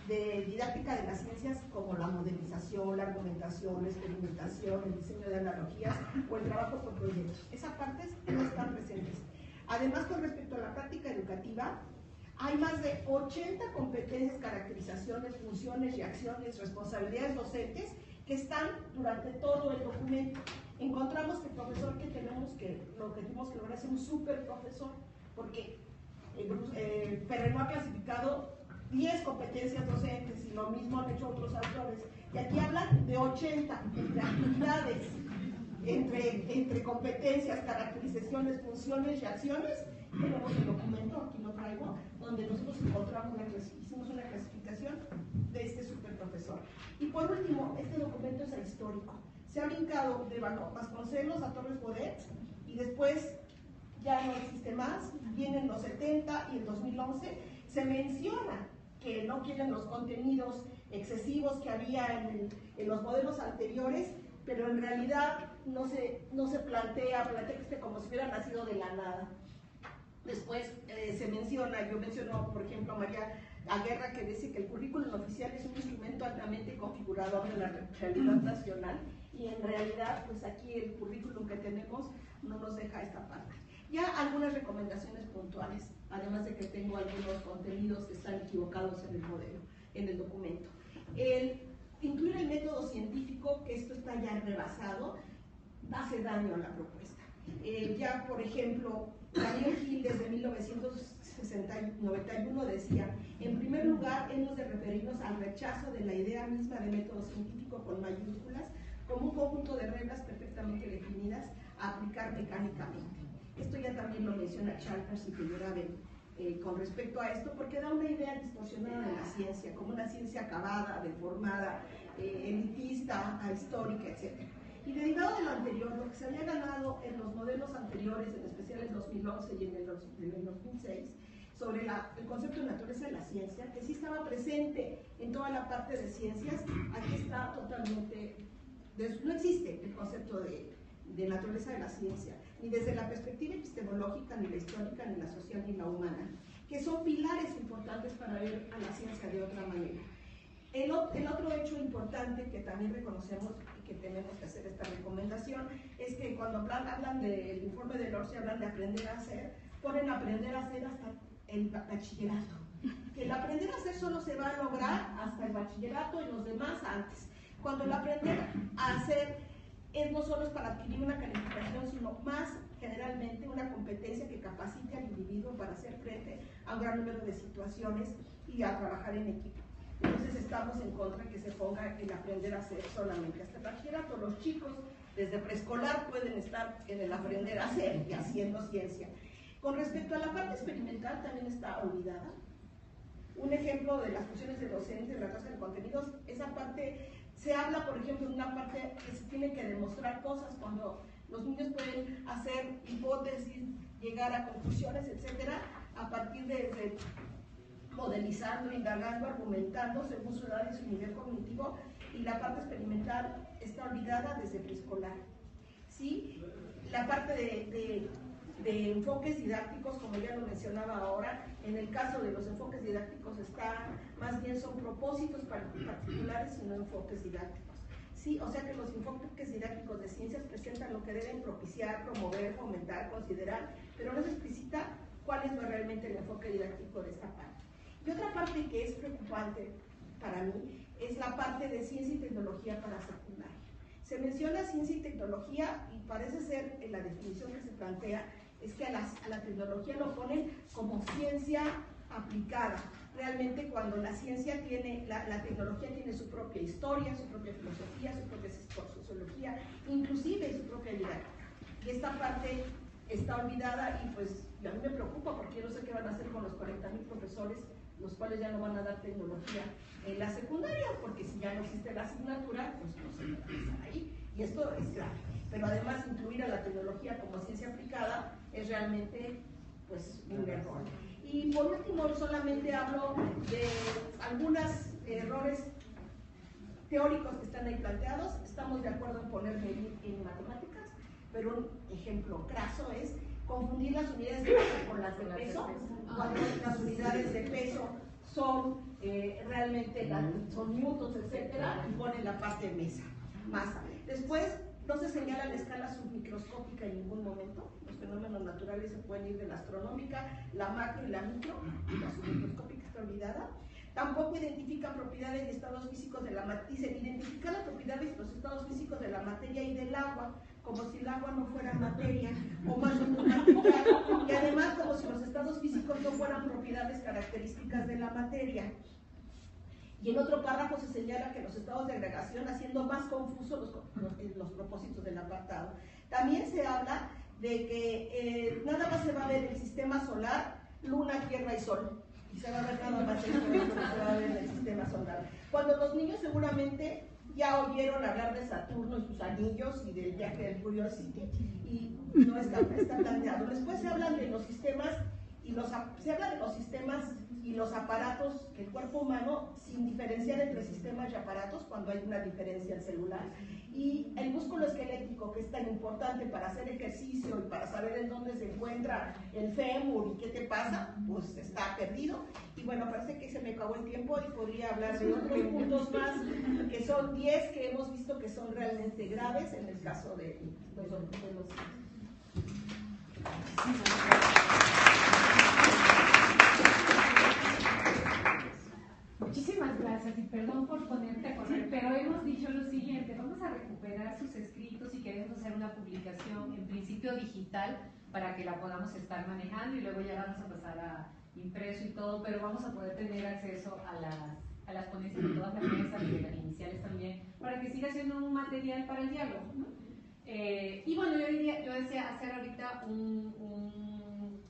de didáctica de las ciencias como la modelización, la argumentación, la experimentación, el diseño de analogías o el trabajo por proyectos. Esas partes no están presentes. Además, con respecto a la práctica educativa, hay más de 80 competencias, caracterizaciones, funciones, reacciones, responsabilidades docentes que están durante todo el documento. Encontramos que el profesor que tenemos lo que tenemos que lograr es un super profesor, porque Perrenot ha clasificado 10 competencias docentes y lo mismo han hecho otros autores. Y aquí hablan de 80 entre actividades, entre competencias, caracterizaciones, funciones y acciones. Tenemos el documento, aquí lo traigo, donde nosotros encontramos hicimos una clasificación de este superprofesor. Y por último, este documento es ahistórico. Se ha brincado de Vasconcelos a Torres Bodet y después ya no existe más. Vienen los 70 y el 2011. Se menciona que no quieren los contenidos excesivos que había en los modelos anteriores, pero en realidad no se plantea que esté como si hubiera nacido de la nada. Después se menciona, yo menciono por ejemplo a María Aguerra, que dice que el currículum oficial es un instrumento altamente configurador de la realidad nacional, y en realidad pues aquí el currículum que tenemos no nos deja esta parte. Ya algunas recomendaciones puntuales, además de que tengo algunos contenidos que están equivocados en el modelo, en el documento. Incluir el método científico, que esto está ya rebasado, hace daño a la propuesta. Ya, por ejemplo, Daniel Gil desde 1991 decía: en primer lugar, hemos de referirnos al rechazo de la idea misma de método científico con mayúsculas como un conjunto de reglas perfectamente definidas a aplicar mecánicamente. Esto ya también lo menciona Chalmers y Figueroa con respecto a esto, porque da una idea distorsionada de la ciencia, como una ciencia acabada, deformada, elitista, ahistórica, etc. Y derivado de lo anterior, lo que se había ganado en los modelos anteriores, en especial en el 2011 y en el 2006, sobre el concepto de naturaleza de la ciencia, que sí estaba presente en toda la parte de ciencias, aquí está totalmente, no existe el concepto de naturaleza de la ciencia, ni desde la perspectiva epistemológica, ni la histórica, ni la social, ni la humana, que son pilares importantes para ver a la ciencia de otra manera. El otro hecho importante que también reconocemos y que tenemos que hacer esta recomendación es que cuando hablan del informe de LORCE, hablan de aprender a hacer, ponen aprender a hacer hasta el bachillerato. Que el aprender a hacer solo se va a lograr hasta el bachillerato y los demás antes. Cuando el aprender a hacer no solo es para adquirir una calificación, sino más generalmente una competencia que capacite al individuo para hacer frente a un gran número de situaciones y a trabajar en equipo. Entonces estamos en contra de que se ponga el aprender a hacer solamente hasta el bachillerato. Los chicos desde preescolar pueden estar en el aprender a hacer y haciendo ciencia. Con respecto a la parte experimental, también está olvidada. Un ejemplo de las funciones de docente en la clase de contenidos, esa parte se habla, por ejemplo, de una parte que se tiene que demostrar cosas, cuando los niños pueden hacer hipótesis, llegar a conclusiones, etcétera, a partir de modelizando, indagando, argumentando según su edad y su nivel cognitivo, y la parte experimental está olvidada desde preescolar. ¿Sí? La parte de enfoques didácticos, como ya lo mencionaba ahora, en el caso de los enfoques didácticos más bien son propósitos particulares y no enfoques didácticos. Sí, o sea que los enfoques didácticos de ciencias presentan lo que deben propiciar, promover, fomentar, considerar, pero no se explicita cuál es realmente el enfoque didáctico de esta parte. Y otra parte que es preocupante para mí es la parte de ciencia y tecnología para secundaria. Se menciona ciencia y tecnología y parece ser, en la definición que se plantea, es que a la tecnología lo ponen como ciencia aplicada. Realmente cuando la ciencia tiene, la tecnología tiene su propia historia, su propia filosofía, su propia sociología, inclusive su propia didáctica. Y esta parte está olvidada y pues a mí me preocupa porque yo no sé qué van a hacer con los 40,000 profesores, los cuales ya no van a dar tecnología en la secundaria, porque si ya no existe la asignatura, pues no se va a empezar ahí. Y esto es grave. Pero además incluir a la tecnología como ciencia aplicada es realmente pues un error. Y por último, solamente hablo de algunos errores teóricos que están ahí planteados. Estamos de acuerdo en poner medir en matemáticas, pero un ejemplo craso es confundir las unidades de masa con las de peso, cuando las unidades de peso son realmente son newtons, etcétera, y ponen la parte de masa. Después, no se señala la escala submicroscópica en ningún momento. Los fenómenos naturales se pueden ir de la astronómica, la macro y la micro, y la submicroscópica está olvidada. Tampoco identifican propiedades y estados físicos de la materia. Dicen, identificar las propiedades y los estados físicos de la materia y del agua, como si el agua no fuera materia, o más bien un material, y además como si los estados físicos no fueran propiedades características de la materia. Y en otro párrafo se señala que los estados de agregación, haciendo más confusos los propósitos del apartado. También se habla de que nada más se va a ver el sistema solar, luna, tierra y sol. Y se va a ver nada más el que se va a ver el sistema solar. Cuando los niños seguramente ya oyeron hablar de Saturno y sus anillos y del viaje del Curiosity, y no está planteado. Después se hablan de los sistemas y los aparatos del cuerpo humano, sin diferenciar entre sistemas y aparatos, cuando hay una diferencia celular. Y el músculo esquelético, que es tan importante para hacer ejercicio y para saber en dónde se encuentra el fémur y qué te pasa, pues está perdido. Y bueno, parece que se me acabó el tiempo y podría hablar de otros puntos más, que son 10 que hemos visto que son realmente graves en el caso de los Muchísimas gracias y perdón por ponerte a correr, pero hemos dicho lo siguiente: vamos a recuperar sus escritos y queremos hacer una publicación en principio digital para que la podamos estar manejando y luego ya vamos a pasar a impreso y todo, pero vamos a poder tener acceso a las ponencias de todas las mesas y de las iniciales también, para que siga siendo un material para el diálogo, ¿no? Y bueno, yo deseo hacer ahorita un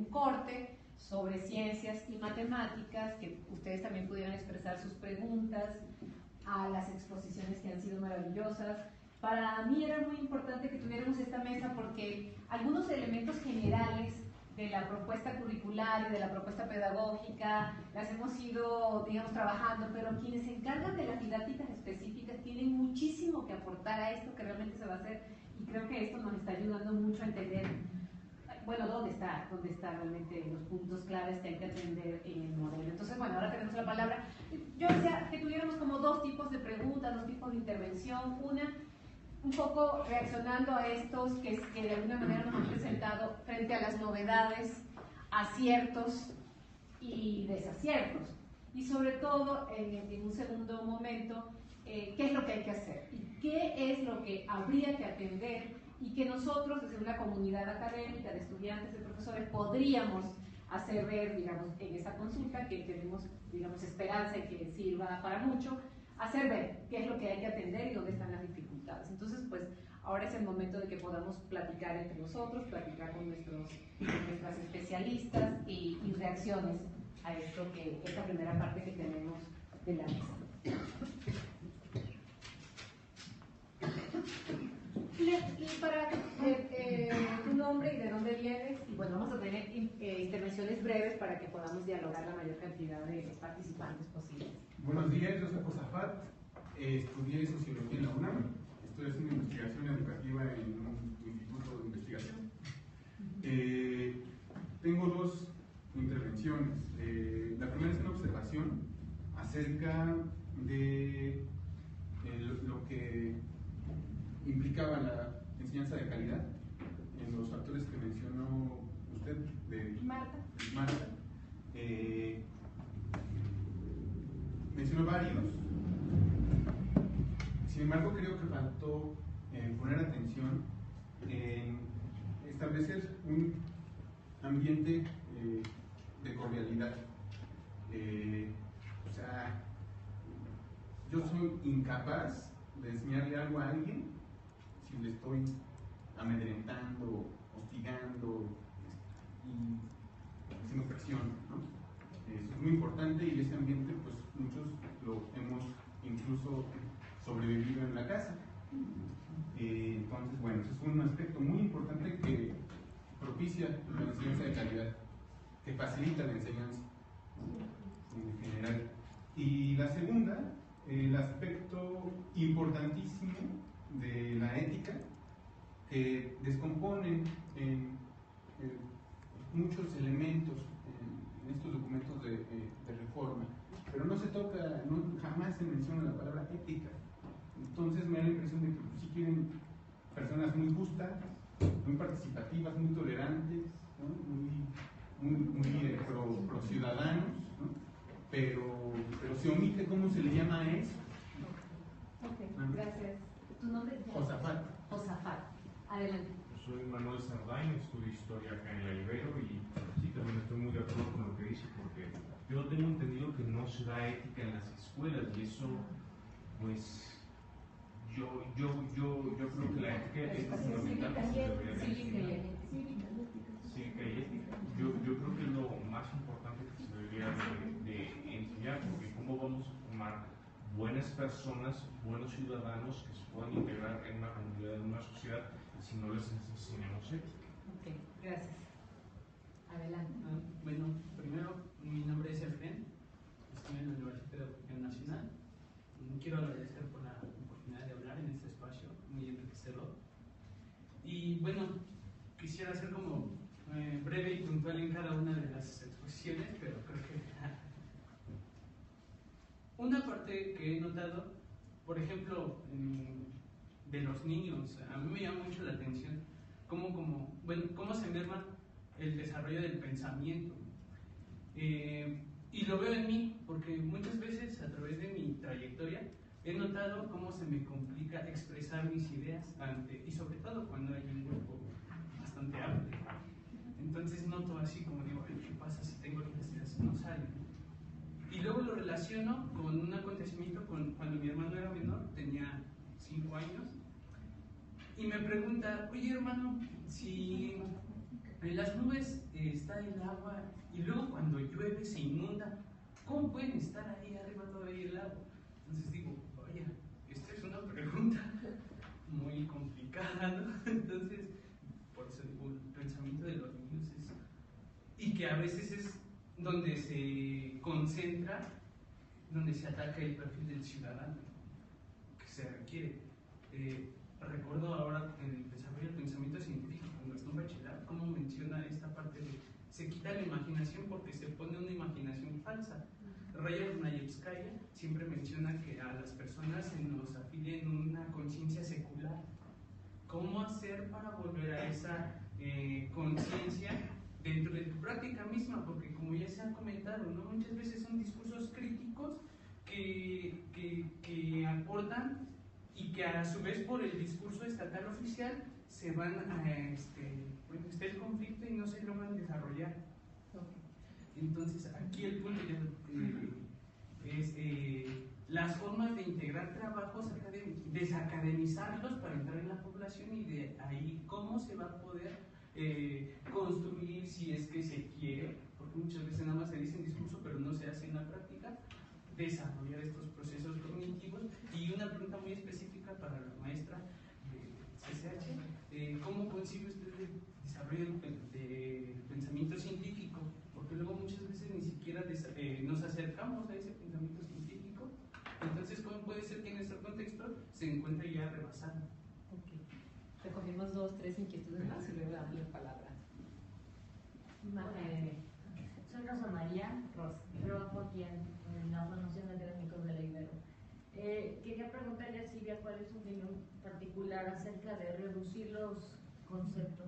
corte sobre ciencias y matemáticas, que ustedes también pudieran expresar sus preguntas a las exposiciones que han sido maravillosas. Para mí era muy importante que tuviéramos esta mesa porque algunos elementos generales de la propuesta curricular y de la propuesta pedagógica las hemos ido, digamos, trabajando, pero quienes se encargan de las didácticas específicas tienen muchísimo que aportar a esto que realmente se va a hacer, y creo que esto nos está ayudando mucho a entender, bueno, dónde está realmente los puntos claves que hay que atender en el modelo. Entonces, bueno, ahora tenemos la palabra. Yo decía que tuviéramos como dos tipos de preguntas, dos tipos de intervención. Una, un poco reaccionando a estos que de alguna manera nos han presentado frente a las novedades, aciertos y desaciertos. Y sobre todo, en un segundo momento, qué es lo que hay que hacer y qué es lo que habría que atender y que nosotros, desde una comunidad académica de estudiantes, de profesores, podríamos hacer ver, digamos, en esa consulta, que tenemos, digamos, esperanza y que sirva para mucho, hacer ver qué es lo que hay que atender y dónde están las dificultades. Entonces, pues, ahora es el momento de que podamos platicar entre nosotros, platicar con nuestras especialistas y reacciones a esto esta primera parte que tenemos de la mesa. Y para tu nombre y de dónde vienes, y bueno, vamos a tener intervenciones breves para que podamos dialogar la mayor cantidad de participantes posibles. Buenos días, yo soy Josafat, estudié Sociología en la UNAM, estoy haciendo investigación educativa en un instituto de investigación. Tengo dos intervenciones. La primera es una observación acerca de lo que implicaba la enseñanza de calidad en los factores que mencionó usted de Marta. Mencionó varios. Sin embargo, creo que faltó poner atención en establecer un ambiente de cordialidad. O sea, yo soy incapaz de enseñarle algo a alguien si le estoy amedrentando, hostigando y haciendo presión, ¿no? Eso es muy importante y ese ambiente, pues muchos lo hemos incluso sobrevivido en la casa. Entonces, bueno, ese es un aspecto muy importante que propicia la enseñanza de calidad, que facilita la enseñanza en general. Y la segunda, el aspecto importantísimo de la ética, que descomponen en muchos elementos en estos documentos de reforma, pero no se toca, jamás se menciona la palabra ética. Entonces me da la impresión de que sí quieren personas muy justas, muy participativas, muy tolerantes, ¿no? muy pro ciudadanos, ¿no? pero se omite cómo se le llama a eso. Ok, gracias. ¿Tu nombre? Josafat. Josafat. Adelante. Soy Manuel Sardain, estudio historia acá en la Ibero y sí, también estoy muy de acuerdo con lo que dice, porque yo tengo entendido que no se da ética en las escuelas y eso, pues, yo creo que la ética es lo fundamental que se debería de enseñar. Cívica y ética. Yo creo que es lo más importante que se debería de enseñar, porque cómo vamos a formar buenas personas, buenos ciudadanos que se puedan integrar en una comunidad, en una sociedad, si no les enseñamos ética. Ok, gracias. Adelante. Bueno, primero, mi nombre es Efren, estoy en la Universidad de Educación Nacional. Quiero agradecer por la oportunidad de hablar en este espacio, muy enriquecedor. Y bueno, quisiera ser como breve y puntual en cada una de las exposiciones, pero creo que una parte que he notado, por ejemplo, de los niños, a mí me llama mucho la atención cómo se merma el desarrollo del pensamiento. Y lo veo en mí, porque muchas veces a través de mi trayectoria he notado cómo se me complica expresar mis ideas y sobre todo cuando hay un grupo bastante amplio. Entonces noto así como digo, ¿qué pasa si tengo las ideas? No salen. Y luego lo relaciono con un acontecimiento cuando mi hermano era menor, tenía 5 años, y me pregunta, oye hermano, si en las nubes está el agua y luego cuando llueve se inunda, ¿cómo pueden estar ahí arriba todavía el agua? Entonces digo, oye, esta es una pregunta muy complicada, ¿no? Entonces, por eso digo, el pensamiento de los niños es... Y que a veces es donde se concentra, donde se ataca el perfil del ciudadano que se requiere. Recuerdo ahora en el desarrollo del pensamiento científico con Gastón Bachelard, cómo menciona esta parte de se quita la imaginación porque se pone una imaginación falsa. Raya Dunayevskaya siempre menciona que a las personas se nos afilia en una conciencia secular. ¿Cómo hacer para volver a esa conciencia dentro de tu práctica misma? Porque como ya se ha comentado, ¿no? Muchas veces son discursos críticos que aportan y que a su vez por el discurso estatal oficial se van a está el conflicto y no se logran desarrollar. Entonces aquí el punto es las formas de integrar trabajos académicos, desacademizarlos para entrar en la población y de ahí cómo se va a poder construir, si es que se quiere, porque muchas veces nada más se dice en discurso pero no se hace en la práctica, desarrollar estos procesos cognitivos. Y una pregunta muy específica para la maestra de CCH, ¿cómo concibe usted el desarrollo de pensamiento científico? Porque luego muchas veces ni siquiera nos acercamos a ese pensamiento científico. Entonces, ¿cómo puede ser que en nuestro contexto se encuentre ya rebasado? Ok. Recogemos 2, 3 inquietudes más y luego damos la palabra. Soy Rosa María, Rosa. trabajo aquí en la Formación de Académicos de la Ibero. Quería preguntarle a Silvia cuál es su opinión particular acerca de reducir los conceptos.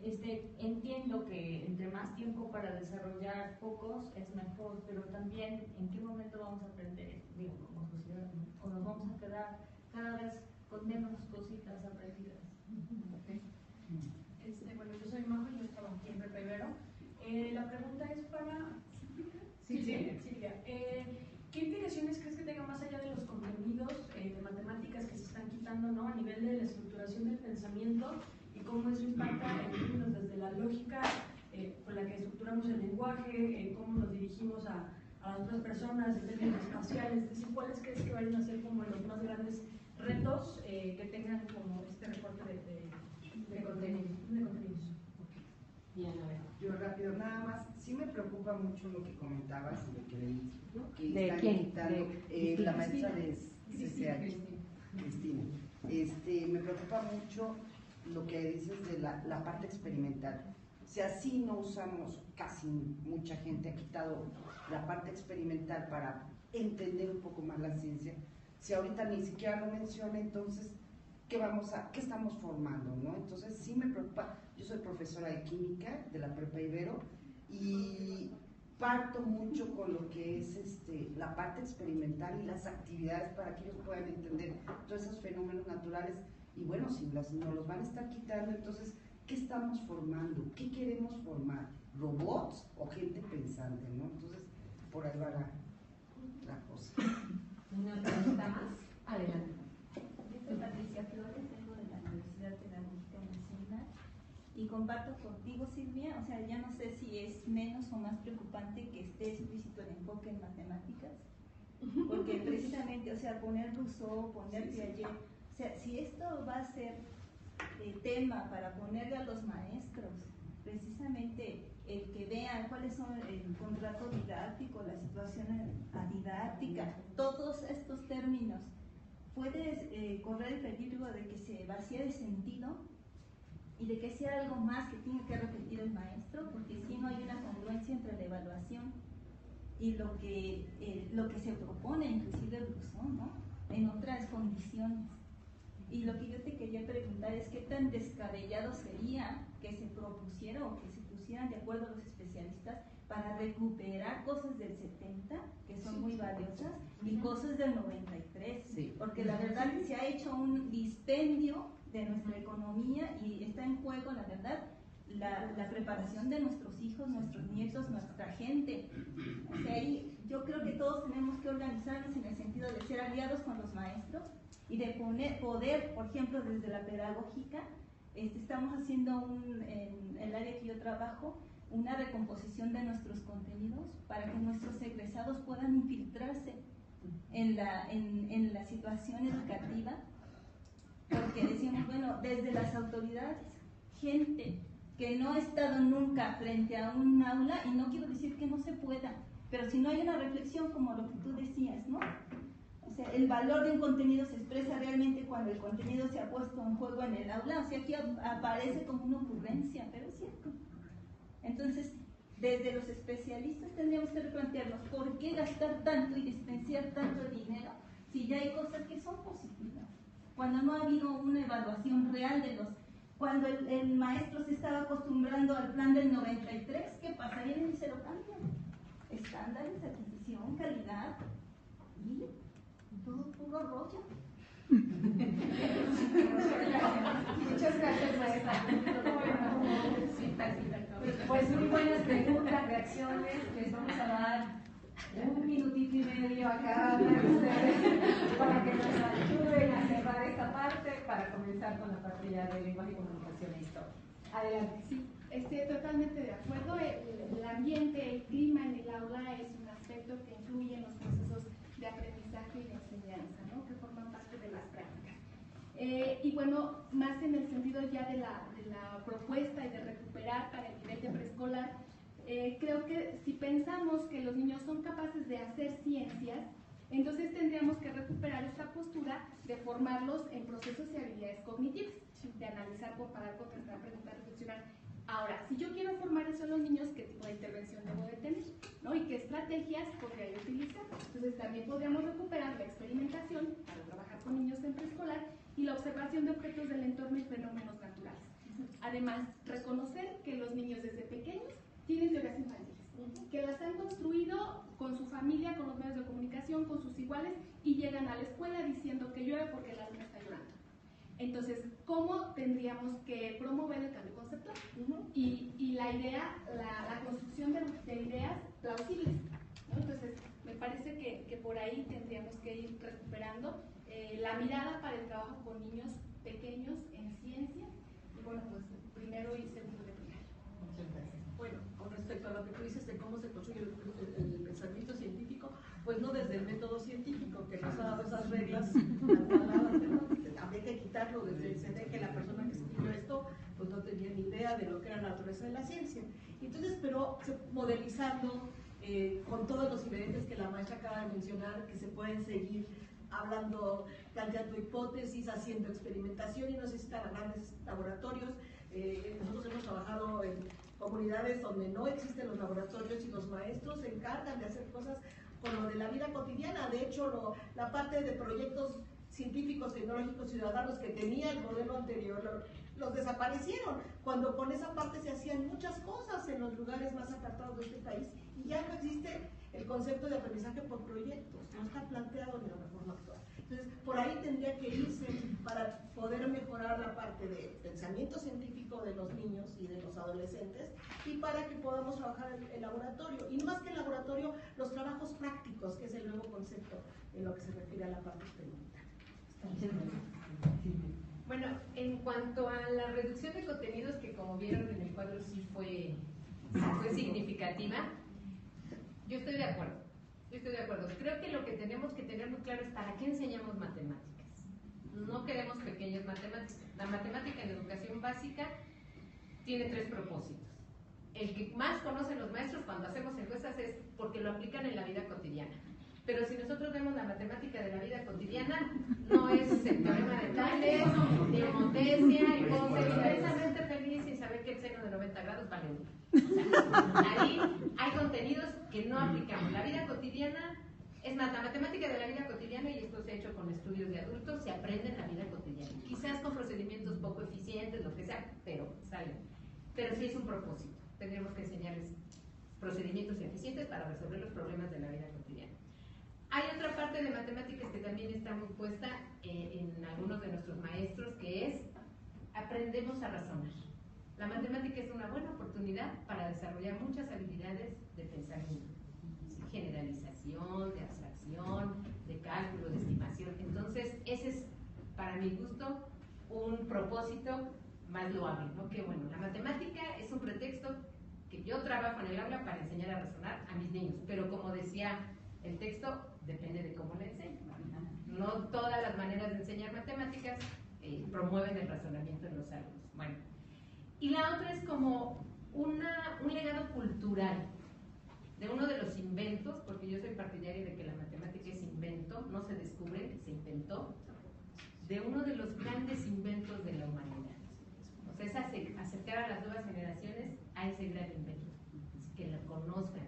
Entiendo que entre más tiempo para desarrollar pocos es mejor, pero también en qué momento vamos a aprender, digo, como sociedad verdad, ¿no? O nos vamos a quedar cada vez con menos cositas aprendidas. Bueno, yo soy Majo y yo estaba aquí en Prepa Ibero. La pregunta es para Silvia. ¿Qué implicaciones crees que tenga más allá de los contenidos de matemáticas que se están quitando, ¿no? A nivel de la estructuración del pensamiento y cómo eso impacta en términos desde la lógica con la que estructuramos el lenguaje, cómo nos dirigimos a las otras personas en términos espaciales? Es decir, ¿cuáles crees que vayan a ser como los más grandes retos que tengan como este recorte de contenidos? Bien, a ver. Yo rápido, nada más, sí me preocupa mucho lo que comentabas y lo que leí, que ¿De están quién? quitando, De la maestra de Cristina. Cristina. Me preocupa mucho lo que dices de la parte experimental. O sea, sí no usamos, casi mucha gente ha quitado la parte experimental para entender un poco más la ciencia. Si ahorita ni siquiera lo menciona, entonces, ¿qué estamos formando, no? Entonces sí me preocupa. Yo soy profesora de química de la Prepa Ibero y parto mucho con lo que es la parte experimental y las actividades para que ellos puedan entender todos esos fenómenos naturales. Y bueno, si nos los van a estar quitando, entonces, ¿qué estamos formando? ¿Qué queremos formar? ¿Robots o gente pensante, no? Entonces, por ahí va la cosa. ¿Una pregunta más? Adelante. Yo soy Patricia Flores, vengo de la Universidad Pedagógica Nacional y comparto contigo, Silvia, o sea, ya no sé si es menos o más preocupante que esté explícito el enfoque en matemáticas, porque precisamente, o sea, poner Rousseau, poner Piaget, o sea, si esto va a ser tema para ponerle a los maestros, precisamente el que vean cuáles son el contrato didáctico, la situación didáctica, todos estos términos, puedes correr el peligro de que se vacíe de sentido y de que sea algo más que tiene que repetir el maestro, porque si no hay una congruencia entre la evaluación y lo que se propone, inclusive Rousseau, ¿no? En otras condiciones. Y lo que yo te quería preguntar es qué tan descabellado sería que se propusiera o que se pusieran de acuerdo los especialistas para recuperar cosas del 70, que son muy valiosas, y cosas del 93, porque la verdad se ha hecho un dispendio de nuestra economía y está en juego, la verdad, la preparación de nuestros hijos, nuestros nietos, nuestra gente. O sea, ahí yo creo que todos tenemos que organizarnos en el sentido de ser aliados con los maestros y de poder, por ejemplo, desde la pedagógica, estamos haciendo en el área que yo trabajo, una recomposición de nuestros contenidos para que nuestros egresados puedan infiltrarse en la situación educativa, porque decimos, bueno, desde las autoridades, gente que no ha estado nunca frente a un aula, y no quiero decir que no se pueda, pero si no hay una reflexión como lo que tú decías, ¿no? O sea, el valor de un contenido se expresa realmente cuando el contenido se ha puesto en juego en el aula, o sea, aquí aparece como una ocurrencia, pero es cierto. Entonces, desde los especialistas tendríamos que replantearnos por qué gastar tanto y despensar tanto dinero si ya hay cosas que son positivas. Cuando no ha habido una evaluación real de cuando el maestro se estaba acostumbrando al plan del 93, ¿qué pasa? Vienen y se lo cambian. Estándares, adquisición, calidad y todo puro rollo. Muchas gracias, maestra. Pues muy buenas preguntas, reacciones. Les vamos a dar 1 minutito y medio a cada uno de ustedes para que nos ayuden a cerrar esta parte para comenzar con la parte ya de lenguaje, comunicación e historia. Adelante. Sí, estoy totalmente de acuerdo. El ambiente, el clima en el aula es un aspecto que influye en los procesos de aprendizaje y de enseñanza, ¿no? Que forman parte de las prácticas. Y bueno, más en el sentido ya de la propuesta y de recuperar para el nivel de preescolar, creo que si pensamos que los niños son capaces de hacer ciencias, entonces tendríamos que recuperar esta postura de formarlos en procesos y habilidades cognitivas, de analizar, comparar, contrastar, preguntar, reflexionar. Ahora, si yo quiero formar eso en los niños, ¿qué tipo de intervención debo de tener? ¿No? ¿Y qué estrategias podría yo utilizar? Entonces también podríamos recuperar la experimentación para trabajar con niños en preescolar y la observación de objetos del entorno y fenómenos naturales. Además, reconocer que los niños desde pequeños tienen teorías infantiles, que las han construido con con su familia, con los medios de comunicación, con sus iguales, y llegan a la escuela diciendo que llueve porque el alumno está llorando. Entonces, ¿cómo tendríamos que promover el cambio conceptual? Y la idea, la construcción de ideas plausibles, ¿no? Entonces, me parece que por ahí tendríamos que ir recuperando la mirada para el trabajo con niños pequeños en ciencia, y bueno, pues primero y segundo de primaria. Muchas gracias. Bueno, con respecto a lo que tú dices de cómo se construye el pensamiento científico, pues no desde el método científico que nos ha dado esas reglas cuadradas, ¿no? Habría que quitarlo desde el CD, que la persona que escribió esto pues no tenía ni idea de lo que era la naturaleza de la ciencia. Entonces, pero modelizando con todos los ingredientes que la maestra acaba de mencionar, que se pueden seguir hablando, planteando hipótesis, haciendo experimentación, y no necesitan a grandes laboratorios. Nosotros hemos trabajado en comunidades donde no existen los laboratorios y los maestros se encargan de hacer cosas con lo de la vida cotidiana. De hecho, la parte de proyectos científicos, tecnológicos, ciudadanos que tenía el modelo anterior, los desaparecieron, cuando con esa parte se hacían muchas cosas en los lugares más apartados de este país, y ya no existe el concepto de aprendizaje por proyectos, no está planteado en la reforma actual. Entonces, por ahí tendría que irse para poder mejorar la parte de pensamiento científico de los niños y de los adolescentes, y para que podamos trabajar el laboratorio, y más que el laboratorio, los trabajos prácticos, que es el nuevo concepto en lo que se refiere a la parte experimental. Bueno, en cuanto a la reducción de contenidos, que como vieron en el cuadro sí fue significativa, yo estoy de acuerdo. Creo que lo que tenemos que tener muy claro es para qué enseñamos matemáticas. No queremos pequeñas matemáticas. La matemática en educación básica tiene 3 propósitos. El que más conocen los maestros cuando hacemos encuestas es porque lo aplican en la vida cotidiana. Pero si nosotros vemos la matemática de la vida cotidiana, no es el teorema de Tales, ni Montesquieu, y puedo ser intensamente feliz sin saber que el seno de 90 grados vale 1. O sea, ahí hay contenidos que no aplicamos. La vida cotidiana, es más, la matemática de la vida cotidiana, y esto se ha hecho con estudios de adultos, se aprende en la vida cotidiana. Quizás con procedimientos poco eficientes, lo que sea, pero sale. Pero sí es un propósito. Tendremos que enseñarles procedimientos eficientes para resolver los problemas de la vida cotidiana. Hay otra parte de matemáticas que también está muy puesta en algunos de nuestros maestros, que es aprendemos a razonar. La matemática es una buena oportunidad para desarrollar muchas habilidades de pensamiento, generalización, de abstracción, de cálculo, de estimación. Entonces, ese es, para mi gusto, un propósito más loable, ¿no? Que bueno, la matemática es un pretexto que yo trabajo en el aula para enseñar a razonar a mis niños, pero como decía el texto, depende de cómo le enseño. No todas las maneras de enseñar matemáticas promueven el razonamiento en los alumnos. Bueno, y la otra es como un legado cultural de uno de los inventos, porque yo soy partidaria de que la matemática es invento, no se descubre, se inventó, de uno de los grandes inventos de la humanidad. O sea, es acercar a las nuevas generaciones a ese gran invento, que lo conozcan.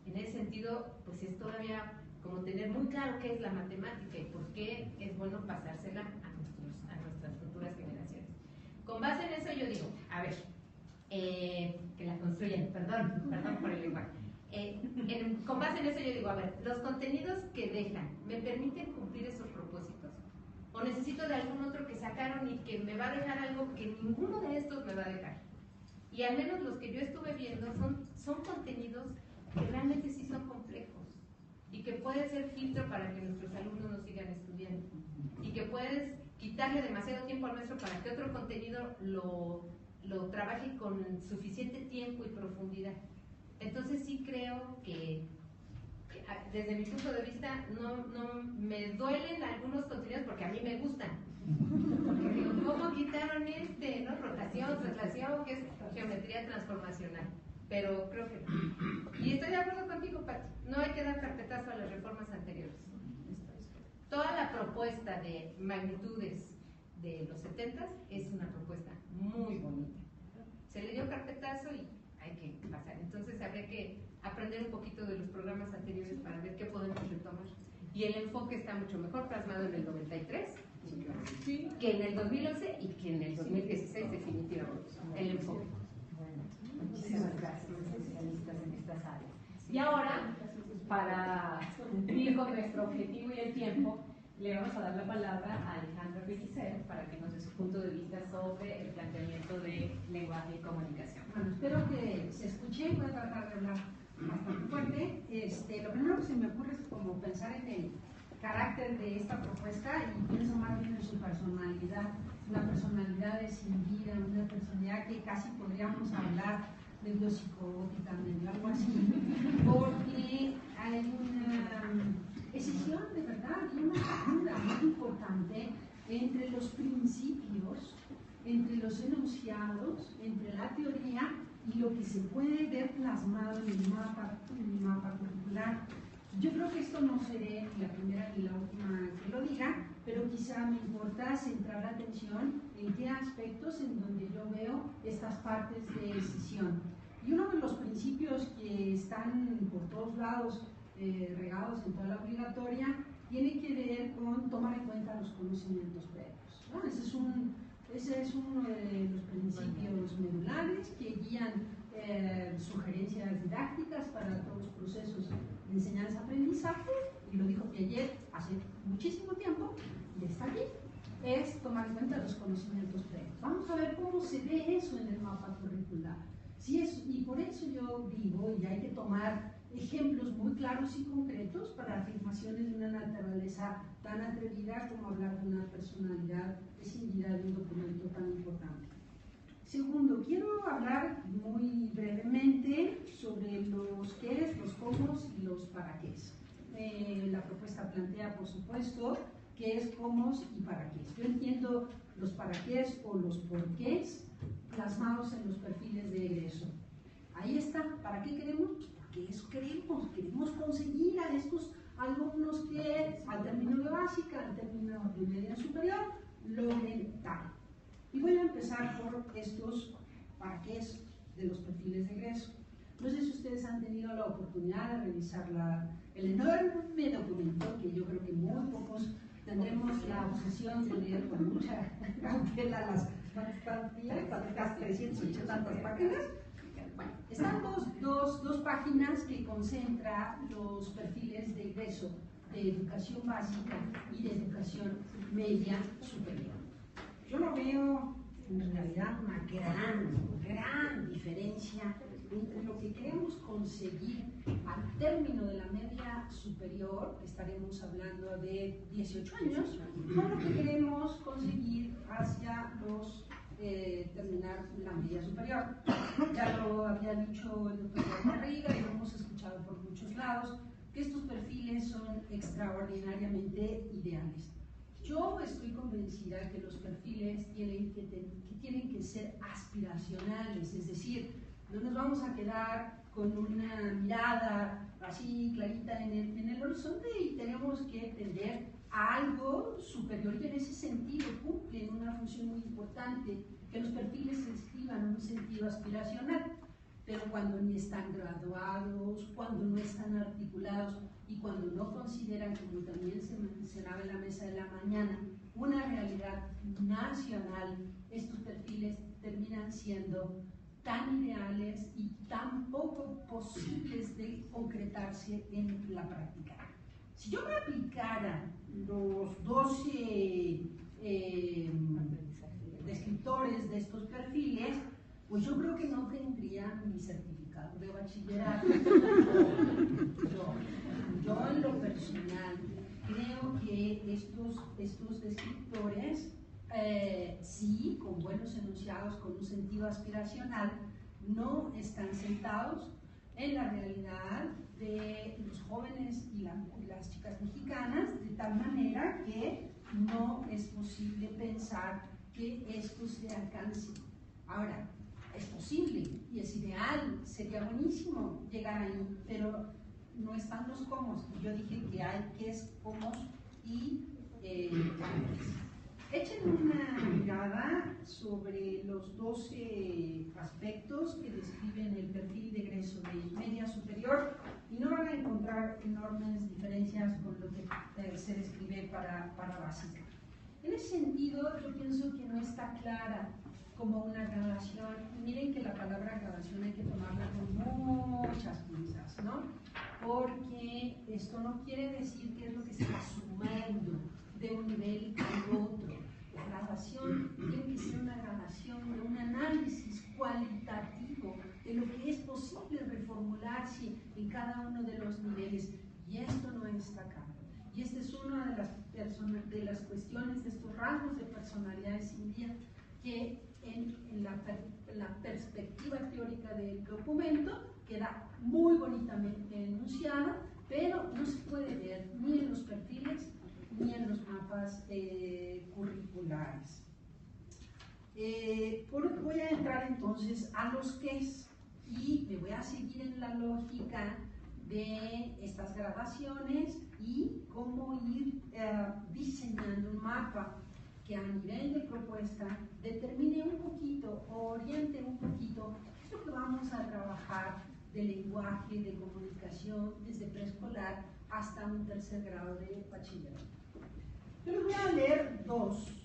En ese sentido, pues es todavía como tener muy claro qué es la matemática y por qué es bueno pasársela a nuestras futuras generaciones. Con base en eso yo digo, a ver, que la construyan, perdón por el lenguaje. Con base en eso yo digo, a ver, los contenidos que dejan, ¿me permiten cumplir esos propósitos? ¿O necesito de algún otro que sacaron y que me va a dejar algo que ninguno de estos me va a dejar? Y al menos los que yo estuve viendo son contenidos que realmente sí son complejos y que puede ser filtro para que nuestros alumnos no sigan estudiando, y que puedes quitarle demasiado tiempo al maestro para que otro contenido lo trabaje con suficiente tiempo y profundidad. Entonces sí creo que desde mi punto de vista no me duelen algunos contenidos porque a mí me gustan. Porque digo, ¿cómo quitaron ¿no? Rotación, traslación, que es geometría transformacional? Pero creo que no. Y estoy de acuerdo contigo, Pati. No hay que dar carpetazo a las reformas anteriores. Toda la propuesta de magnitudes de los 70s es una propuesta muy bonita. Se le dio carpetazo y hay que pasar. Entonces habría que aprender un poquito de los programas anteriores para ver qué podemos retomar. Y el enfoque está mucho mejor plasmado en el 93 que en el 2011 y que en el 2016 definitivamente. El enfoque. Muchísimas gracias, especialistas en estas áreas. Y ahora para cumplir con nuestro objetivo y el tiempo, le vamos a dar la palabra a Alejandra Pellicer para que nos dé su punto de vista sobre el planteamiento de lenguaje y comunicación. Bueno, espero que se escuche, voy a tratar de hablar bastante fuerte. Lo primero que se me ocurre es como pensar en el carácter de esta propuesta y pienso más bien en su personalidad, una personalidad decidida, una personalidad que casi podríamos hablar de biopsicótica, medio algo así, porque hay una decisión de verdad y una figura muy importante entre los principios, entre los enunciados, entre la teoría y lo que se puede ver plasmado en el mapa curricular. Yo creo que esto no seré ni la primera ni la última que lo diga, pero quizá me importa centrar la atención en qué aspectos en donde yo veo estas partes de decisión. Y uno de los principios que están por todos lados regados en toda la obligatoria tiene que ver con tomar en cuenta los conocimientos previos, ¿no? Ese es uno de los principios medulares que guían sugerencias didácticas para todos los procesos de enseñanza-aprendizaje, y lo dijo Piaget hace muchísimo tiempo, y está aquí, es tomar en cuenta los conocimientos previos. Vamos a ver cómo se ve eso en el mapa curricular. Y por eso yo digo, y hay que tomar ejemplos muy claros y concretos para afirmaciones de una naturaleza tan atrevida como hablar de una personalidad escindida de un documento tan importante. Segundo, quiero hablar muy brevemente sobre los qués, los cómo y los para qué. La propuesta plantea, por supuesto, qué es, cómo y para qué. Yo entiendo los para qué o los por qué plasmados en los perfiles de egreso. Ahí está. ¿Para qué queremos? Porque eso queremos conseguir a estos alumnos que al término de básica, al término de media superior, logren tal. Y voy a empezar por estos para qué de los perfiles de egreso. No sé si ustedes han tenido la oportunidad de revisar el enorme documento, que yo creo que muy pocos tendremos la obsesión de leer con mucha cautela las 380 tantas páginas. Bueno, están dos páginas que concentran los perfiles de egreso de educación básica y de educación media superior. Yo no veo en realidad una gran diferencia entre lo que queremos conseguir al término de la media superior, que estaremos hablando de 18 años, con lo que queremos conseguir hacia terminar la media superior. Ya lo había dicho el doctor Barriga y lo hemos escuchado por muchos lados, que estos perfiles son extraordinariamente ideales. Yo estoy convencida que los perfiles tienen que ser aspiracionales, es decir, no nos vamos a quedar con una mirada así clarita en el horizonte y tenemos que tender a algo superior, y en ese sentido cumplen una función muy importante, que los perfiles se escriban en un sentido aspiracional, pero cuando ni están graduados, cuando no están articulados y cuando no consideran, como también se mencionaba en la mesa de la mañana, una realidad nacional, estos perfiles terminan siendo tan ideales y tan poco posibles de concretarse en la práctica. Si yo me aplicara los 12 descriptores de estos perfiles, pues yo creo que no tendría mi certificado de bachillerato. Yo en lo personal creo que estos descriptores, sí, con buenos enunciados, con un sentido aspiracional, no están sentados en la realidad de los jóvenes y las chicas mexicanas, de tal manera que no es posible pensar que esto se alcance. Ahora, es posible y es ideal, sería buenísimo llegar ahí, pero no están los cómo. Yo dije que hay que es cómo y echen una mirada sobre los 12 aspectos que describen el perfil de egreso de media superior y no van a encontrar enormes diferencias con lo que se describe para básica. En ese sentido, yo pienso que no está clara como una graduación. Miren que la palabra graduación hay que tomarla con muchas pinzas, ¿no? porque esto no quiere decir qué es lo que se está sumando de un nivel al otro. La graduación tiene que ser una graduación de un análisis cualitativo de lo que es posible reformularse en cada uno de los niveles, y esto no está acá. Y esta es una de las cuestiones de estos rasgos de personalidad de Silvia que en la perspectiva teórica del documento queda muy bonitamente enunciada, pero no se puede ver ni en los perfiles ni en los mapas curriculares. Voy a entrar entonces a los QUES y me voy a seguir en la lógica de estas gradaciones y cómo ir diseñando un mapa que a nivel de propuesta determine un poquito o oriente un poquito qué es lo que vamos a trabajar de lenguaje, de comunicación, desde preescolar hasta un tercer grado de bachillerato. Yo les voy a leer dos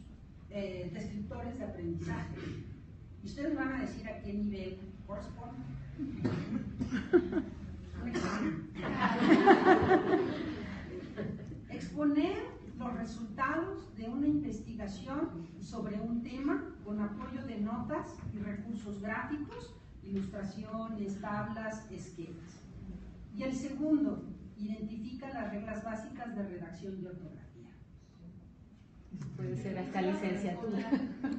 descriptores de aprendizaje y ustedes van a decir a qué nivel corresponde. Exponer los resultados de una investigación sobre un tema con apoyo de notas y recursos gráficos, ilustraciones, tablas, esquemas. Y el segundo, identifica las reglas básicas de redacción y ortografía. Puede ser hasta licenciatura.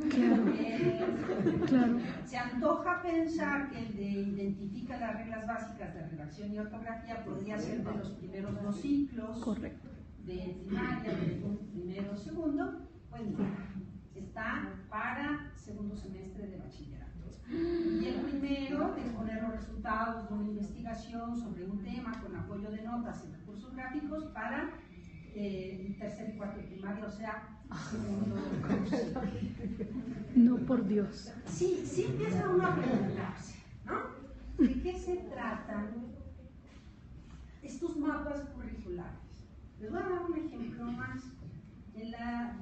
Claro. Se antoja pensar que el de identifica las reglas básicas de redacción y ortografía podría ser de los primeros dos ciclos. Correcto. De primaria, de primero o segundo, pues no, está para segundo semestre de bachillerato. Y el primero, de exponer los resultados de una investigación sobre un tema con apoyo de notas y recursos gráficos para el tercer y cuarto de primaria, o sea, segundo. No, por Dios. Sí, sí empieza uno a preguntarse, ¿no? ¿De qué se tratan estos mapas curriculares? Les voy a dar un ejemplo más.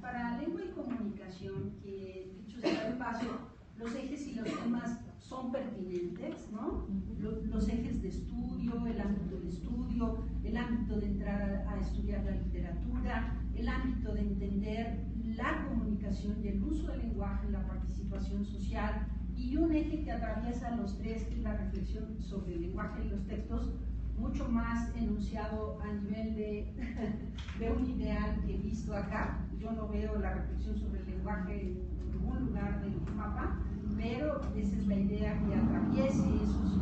Para lengua y comunicación, que dicho sea de paso, los ejes y los temas son pertinentes, ¿no? Los ejes de estudio, el ámbito de estudio, el ámbito de entrar a estudiar la literatura, el ámbito de entender la comunicación y el uso del lenguaje en la participación social, y un eje que atraviesa los tres, que es la reflexión sobre el lenguaje y los textos, mucho más enunciado a nivel de un ideal que he visto acá. Yo no veo la reflexión sobre el lenguaje en ningún lugar del mapa, pero esa es la idea, que atraviese esos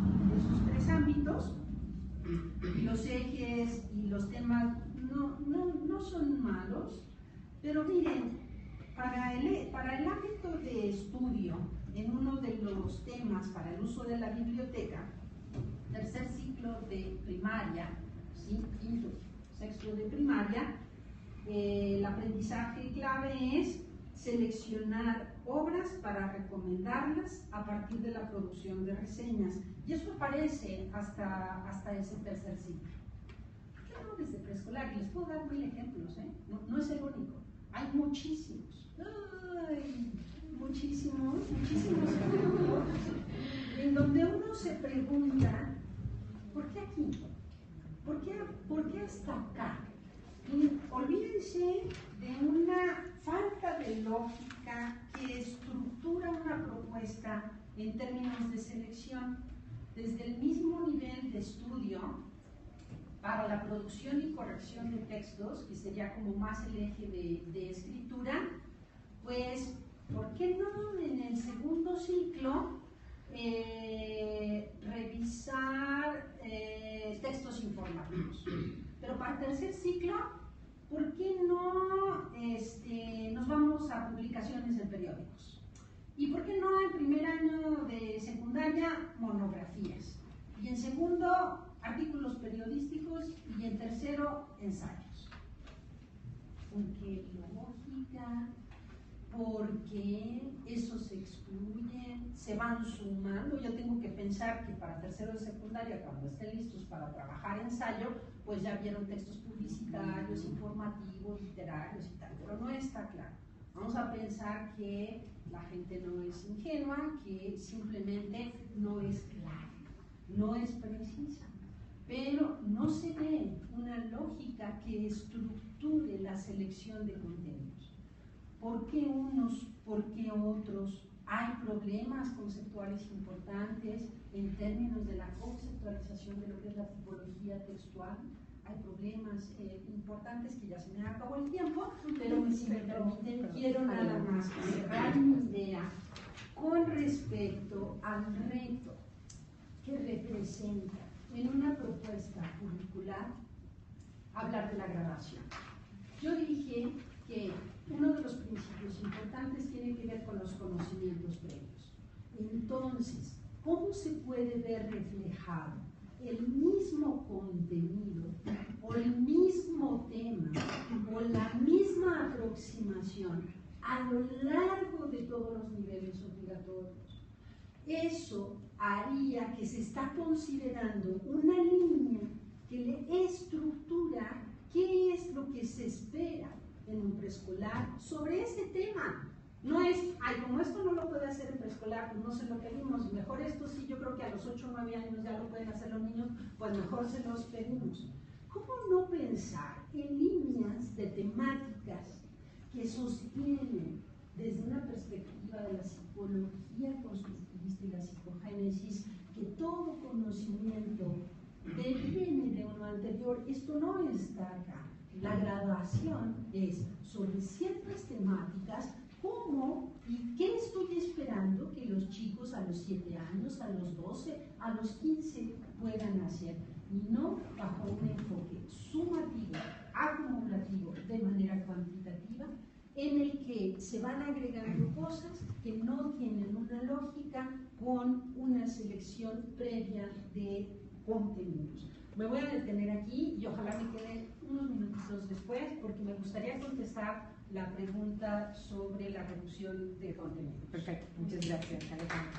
tres ámbitos. Los ejes y los temas no son malos, pero miren, para el ámbito de estudio, en uno de los temas para el uso de la biblioteca, tercer ciclo de primaria, ¿sí? Quinto, sexto de primaria, el aprendizaje clave es seleccionar obras para recomendarlas a partir de la producción de reseñas. Y eso aparece hasta ese tercer ciclo. ¿Qué hablo desde preescolar? Y les puedo dar mil ejemplos, ¿eh? No es el único. Hay muchísimos. Muchísimos estudios en donde uno se pregunta, ¿por qué aquí? ¿Por qué hasta acá? Y olvídense de una falta de lógica que estructura una propuesta en términos de selección. Desde el mismo nivel de estudio para la producción y corrección de textos, que sería como más el eje de escritura, pues, ¿por qué no en el segundo ciclo revisar textos informativos? Pero para el tercer ciclo, ¿por qué no nos vamos a publicaciones en periódicos? ¿Y por qué no en primer año de secundaria, monografías? Y en segundo, artículos periodísticos, y en tercero, ensayos. Porque la lógica, porque eso se excluye, se van sumando. Yo tengo que pensar que para tercero de secundaria, cuando estén listos para trabajar ensayo, pues ya vieron textos publicitarios, informativos, literarios y tal, pero no está claro. Vamos a pensar que la gente no es ingenua, que simplemente no es clara, no es precisa. pero no se ve una lógica que estructure la selección de contenidos. ¿Por qué unos? ¿Por qué otros? Hay problemas conceptuales importantes en términos de la conceptualización de lo que es la tipología textual. Hay problemas importantes que ya se me acabó el tiempo, pero si me permiten, quiero nada más cerrar mi idea con respecto al reto que representa en una propuesta curricular hablar de la graduación. Yo dije que uno de los principios importantes tiene que ver con los conocimientos previos. Entonces, ¿cómo se puede ver reflejado el mismo contenido o el mismo tema o la misma aproximación a lo largo de todos los niveles obligatorios? Eso haría que se está considerando una línea que le estructura qué es lo que se espera en un preescolar sobre este tema. No es, ay, como esto no lo puede hacer en preescolar, pues no se lo pedimos, mejor esto sí, yo creo que a los 8 o 9 años ya lo pueden hacer los niños, pues mejor se los pedimos. ¿Cómo no pensar en líneas de temáticas que sostienen desde una perspectiva de la psicología constructivista y la psicogénesis que todo conocimiento deviene de uno anterior? Esto no está acá. La graduación es sobre ciertas temáticas. ¿Cómo y qué estoy esperando que los chicos a los 7 años, a los 12, a los 15 puedan hacer? Y no bajo un enfoque sumativo, acumulativo, de manera cuantitativa, en el que se van agregando cosas que no tienen una lógica con una selección previa de contenidos. Me voy a detener aquí y ojalá me quede unos minutitos después porque me gustaría contestar la pregunta sobre la reducción de contenidos. Perfecto, muchas gracias, Alejandra.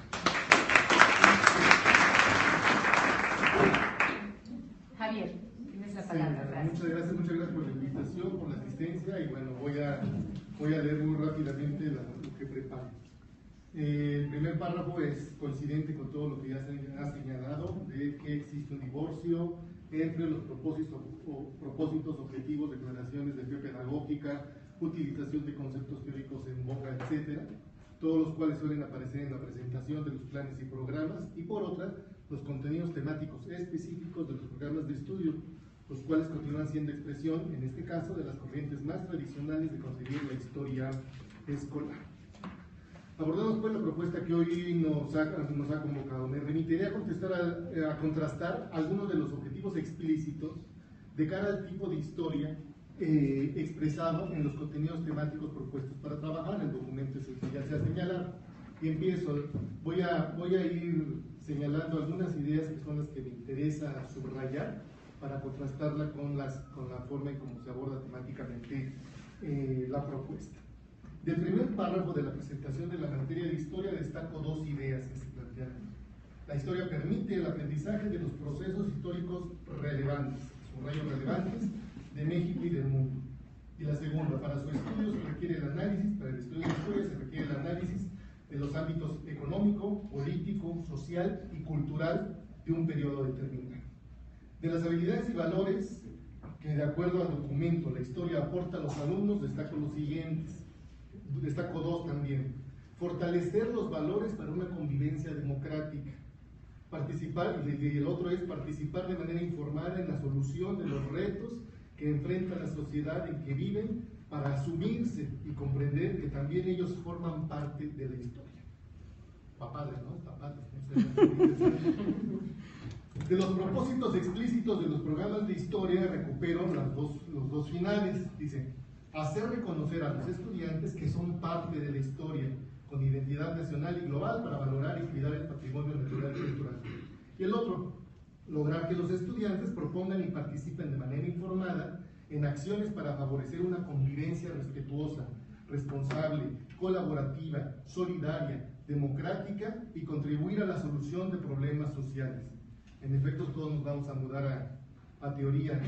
Javier, tienes la palabra. Gracias. Muchas gracias por la invitación, por la asistencia y bueno, voy a leer muy rápidamente lo que preparo. El primer párrafo es coincidente con todo lo que ya se ha señalado, de que existe un divorcio entre los propósitos, objetivos, declaraciones de fe pedagógica, utilización de conceptos teóricos en boca, etcétera, todos los cuales suelen aparecer en la presentación de los planes y programas, y por otra, los contenidos temáticos específicos de los programas de estudio, los cuales continúan siendo expresión, en este caso, de las corrientes más tradicionales de concebir la historia escolar. Abordamos pues la propuesta que hoy nos ha convocado. Me remitiré a contrastar algunos de los objetivos explícitos de cara al tipo de historia expresado en los contenidos temáticos propuestos para trabajar. El documento es el que ya se ha señalado. Y empiezo, voy a ir señalando algunas ideas que son las que me interesa subrayar para contrastarla con la forma en cómo se aborda temáticamente la propuesta. Del primer párrafo de la presentación de la materia de historia destaco dos ideas que se plantean. La historia permite el aprendizaje de los procesos históricos relevantes, subrayo relevantes, de México y del mundo. Y la segunda, para su estudio se requiere el análisis, para el estudio de la historia se requiere el análisis de los ámbitos económico, político, social y cultural de un periodo determinado. De las habilidades y valores que de acuerdo al documento la historia aporta a los alumnos, destaco los siguientes. Destaco dos también. Fortalecer los valores para una convivencia democrática. Participar, y el otro es participar de manera informada en la solución de los retos que enfrenta la sociedad en que viven para asumirse y comprender que también ellos forman parte de la historia. Papadres, ¿no? Papadres, ¿no? De los propósitos explícitos de los programas de historia recupero los dos finales. Dice, hacer reconocer a los estudiantes que son parte de la historia, con identidad nacional y global para valorar y cuidar el patrimonio natural y cultural. Y el otro, lograr que los estudiantes propongan y participen de manera informada en acciones para favorecer una convivencia respetuosa, responsable, colaborativa, solidaria, democrática y contribuir a la solución de problemas sociales. En efecto, todos nos vamos a mudar a teoría, ¿no?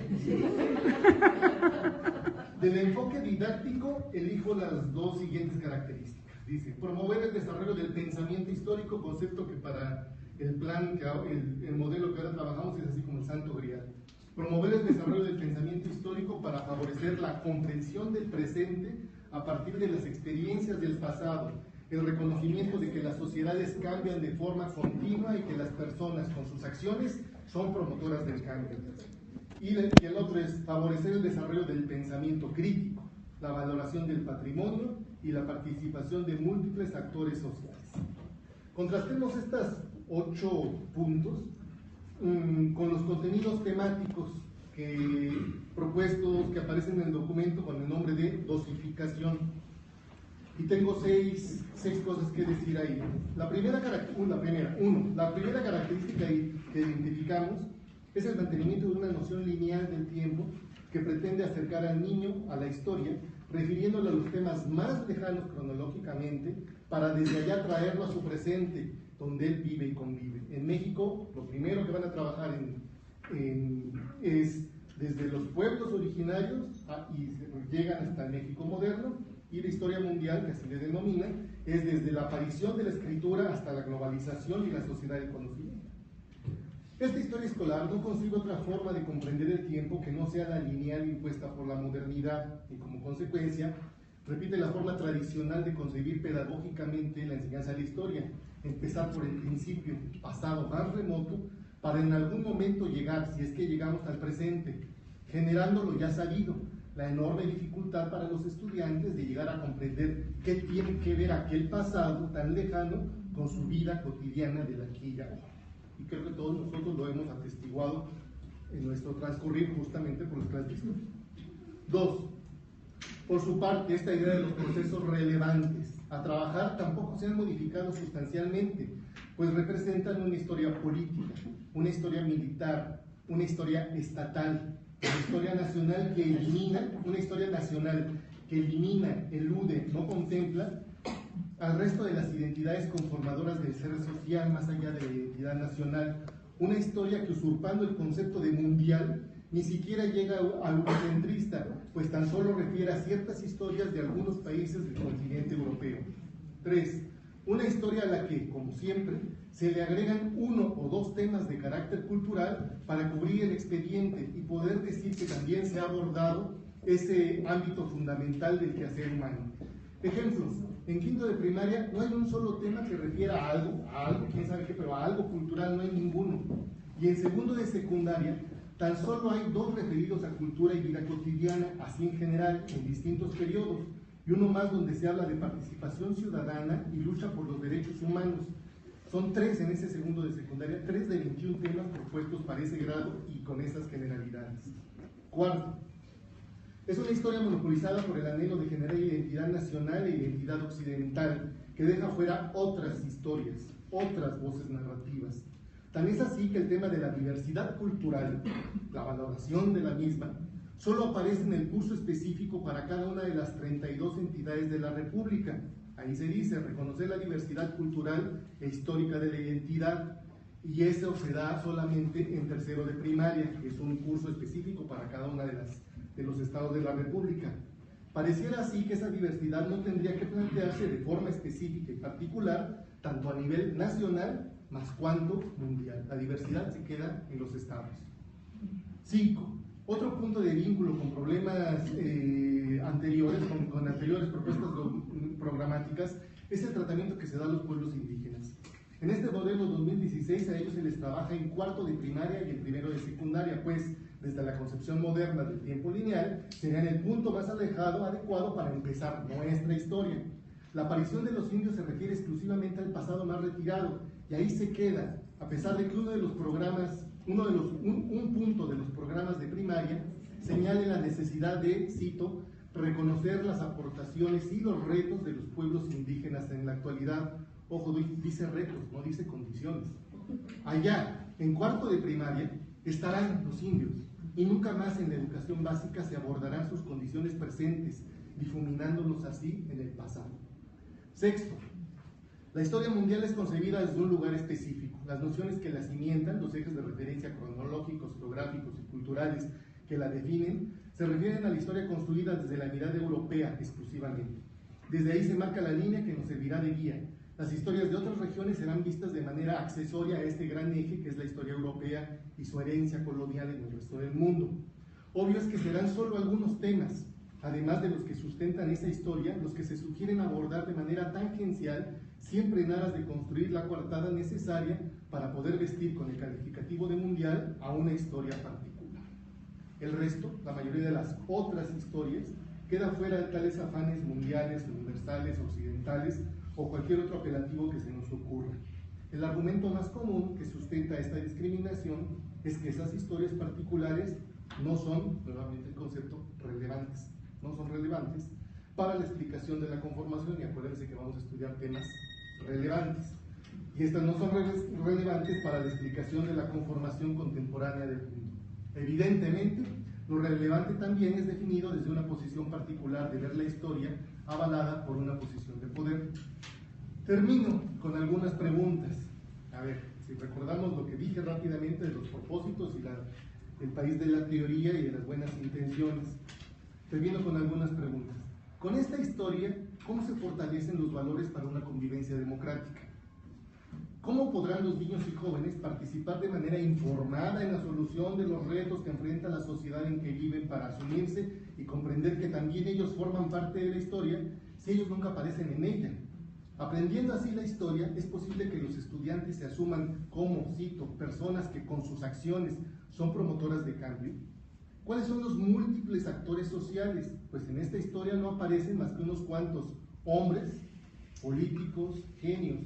Del enfoque didáctico elijo las dos siguientes características. Dice, promover el desarrollo del pensamiento histórico, concepto que para el plan, el modelo que ahora trabajamos es así como el santo grial. Promover el desarrollo del pensamiento histórico para favorecer la comprensión del presente a partir de las experiencias del pasado, el reconocimiento de que las sociedades cambian de forma continua y que las personas con sus acciones son promotoras del cambio. Y el otro es favorecer el desarrollo del pensamiento crítico, la valoración del patrimonio y la participación de múltiples actores sociales. Contrastemos estos 8 puntos con los contenidos temáticos propuestos que aparecen en el documento con el nombre de dosificación. Y tengo seis cosas que decir ahí. La primera característica que identificamos es el mantenimiento de una noción lineal del tiempo que pretende acercar al niño a la historia, refiriéndole a los temas más lejanos cronológicamente, para desde allá traerlo a su presente, donde él vive y convive. En México, lo primero que van a trabajar es desde los pueblos originarios y llegan hasta el México moderno, y la historia mundial, que así le denomina, es desde la aparición de la escritura hasta la globalización y la sociedad del conocimiento. Esta historia escolar no consigue otra forma de comprender el tiempo que no sea la lineal impuesta por la modernidad, y como consecuencia repite la forma tradicional de concebir pedagógicamente la enseñanza de la historia, empezar por el principio, pasado más remoto, para en algún momento llegar, si es que llegamos al presente, generando lo ya sabido, la enorme dificultad para los estudiantes de llegar a comprender qué tiene que ver aquel pasado tan lejano con su vida cotidiana del aquí y ahora. Y creo que todos nosotros lo hemos atestiguado en nuestro transcurrir justamente por las clases de historia. 2. Por su parte, esta idea de los procesos relevantes a trabajar tampoco se han modificado sustancialmente, pues representan una historia política, una historia militar, una historia estatal, una historia nacional que elimina, elude, no contempla al resto de las identidades conformadoras del ser social más allá de la identidad nacional, una historia que, usurpando el concepto de mundial, ni siquiera llega a eurocentrista, pues tan solo refiere a ciertas historias de algunos países del continente europeo. 3. Una historia a la que, como siempre, se le agregan 1 o 2 temas de carácter cultural para cubrir el expediente y poder decir que también se ha abordado ese ámbito fundamental del quehacer humano. Ejemplos: en quinto de primaria no hay un solo tema que refiera a algo, quién sabe qué, pero a algo cultural no hay ninguno. Y en segundo de secundaria tan solo hay 2 referidos a cultura y vida cotidiana, así en general, en distintos periodos, y uno más donde se habla de participación ciudadana y lucha por los derechos humanos. Son 3 en ese segundo de secundaria, 3 de 21 temas propuestos para ese grado y con esas generalidades. 4. Es una historia monopolizada por el anhelo de generar identidad nacional e identidad occidental, que deja fuera otras historias, otras voces narrativas. Tan es así que el tema de la diversidad cultural, la valoración de la misma, solo aparece en el curso específico para cada una de las 32 entidades de la República. Ahí se dice reconocer la diversidad cultural e histórica de la identidad, y eso se da solamente en tercero de primaria, que es un curso específico para cada una de los estados de la República. Pareciera así que esa diversidad no tendría que plantearse de forma específica y particular, tanto a nivel nacional más cuanto mundial. La diversidad se queda en los estados. 5. Otro punto de vínculo con problemas anteriores, con anteriores propuestas programáticas, es el tratamiento que se da a los pueblos indígenas. En este modelo 2016 a ellos se les trabaja en cuarto de primaria y en primero de secundaria, pues desde la concepción moderna del tiempo lineal serían el punto más adecuado para empezar nuestra historia. La aparición de los indios se refiere exclusivamente al pasado más retirado, y ahí se queda, a pesar de que un punto de los programas de primaria señale la necesidad de, cito, reconocer las aportaciones y los retos de los pueblos indígenas en la actualidad. Ojo, dice retos, no dice condiciones. Allá, en cuarto de primaria, estarán los indios, y nunca más en la educación básica se abordarán sus condiciones presentes, difuminándolos así en el pasado. 6. La historia mundial es concebida desde un lugar específico. Las nociones que la cimientan, los ejes de referencia cronológicos, geográficos y culturales que la definen, se refieren a la historia construida desde la mirada europea exclusivamente. Desde ahí se marca la línea que nos servirá de guía, Las historias de otras regiones serán vistas de manera accesoria a este gran eje que es la historia europea y su herencia colonial en el resto del mundo. Obvio es que serán solo algunos temas, además de los que sustentan esa historia, los que se sugieren abordar de manera tangencial, siempre en aras de construir la coartada necesaria para poder vestir con el calificativo de mundial a una historia particular. El resto, la mayoría de las otras historias, queda fuera de tales afanes mundiales, universales, occidentales o cualquier otro apelativo que se nos ocurra. El argumento más común que sustenta esta discriminación es que esas historias particulares no son, nuevamente el concepto, relevantes. No son relevantes para la explicación de la conformación, y acuérdense que vamos a estudiar temas relevantes. Y estas no son relevantes para la explicación de la conformación contemporánea del mundo. Evidentemente, lo relevante también es definido desde una posición particular de ver la historia avalada por una posición de poder. Termino con algunas preguntas. A ver, si recordamos lo que dije rápidamente de los propósitos y el país de la teoría y de las buenas intenciones, termino con algunas preguntas. Con esta historia, ¿cómo se fortalecen los valores para una convivencia democrática? ¿Cómo podrán los niños y jóvenes participar de manera informada en la solución de los retos que enfrenta la sociedad en que viven para asumirse y comprender que también ellos forman parte de la historia si ellos nunca aparecen en ella? Aprendiendo así la historia, es posible que los estudiantes se asuman como, cito, personas que con sus acciones son promotoras de cambio. ¿Cuáles son los múltiples actores sociales? Pues en esta historia no aparecen más que unos cuantos hombres, políticos, genios,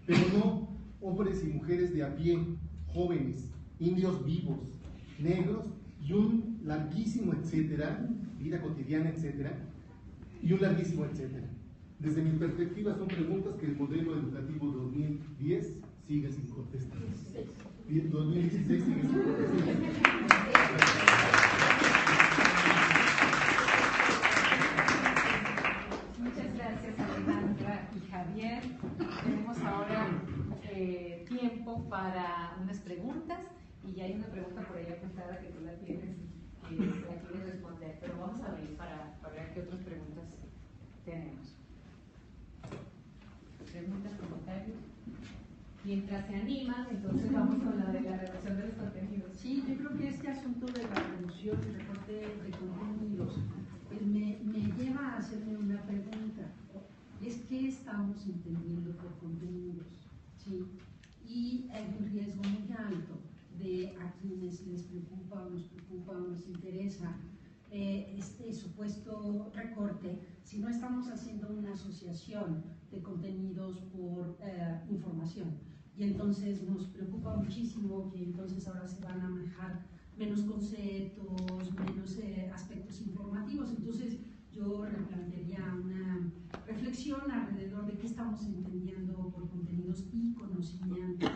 pero no hombres y mujeres de a pie, jóvenes, indios vivos, negros y un larguísimo etcétera, vida cotidiana, etcétera, y un larguísimo etcétera. Desde mi perspectiva son preguntas que el modelo educativo 2010 sigue sin contestar. 2016 sigue sin contestar. Muchas gracias, Alejandra y Javier. Tenemos ahora tiempo para unas preguntas, y ya hay una pregunta por ahí apuntada que tú la tienes y la quieres responder, pero vamos a abrir para ver qué otras preguntas tenemos. Preguntas, comentarios. Mientras se animan, entonces vamos con la de la redacción de los contenidos. Sí, yo creo que este asunto de la reducción y recorte de contenidos me lleva a hacerme una pregunta. Es ¿qué estamos entendiendo por contenidos? ¿Sí? Y hay un riesgo muy alto de a quienes les preocupa o nos interesa este supuesto recorte, si no estamos haciendo una asociación de contenidos por información. Y entonces nos preocupa muchísimo que entonces ahora se van a manejar menos conceptos, menos aspectos informativos. Entonces yo replantearía una reflexión alrededor de qué estamos entendiendo por contenidos y conocimiento.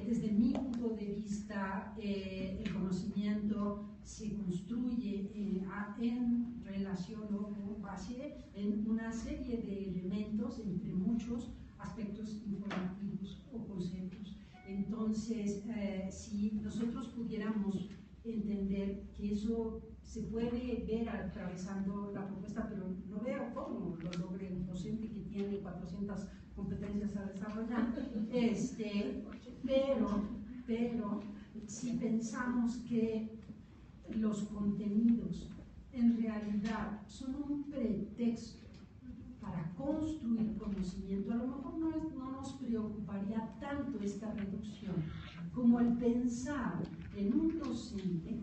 Desde mi punto de vista, el conocimiento se construye en relación o con base en una serie de elementos, entre muchos aspectos informativos o conceptos. Entonces, si nosotros pudiéramos entender que eso se puede ver atravesando la propuesta, pero no veo cómo lo logre un docente que tiene 400 competencias a desarrollar, pero si pensamos que los contenidos en realidad son un pretexto para construir conocimiento, a lo mejor no nos preocuparía tanto esta reducción como el pensar en un docente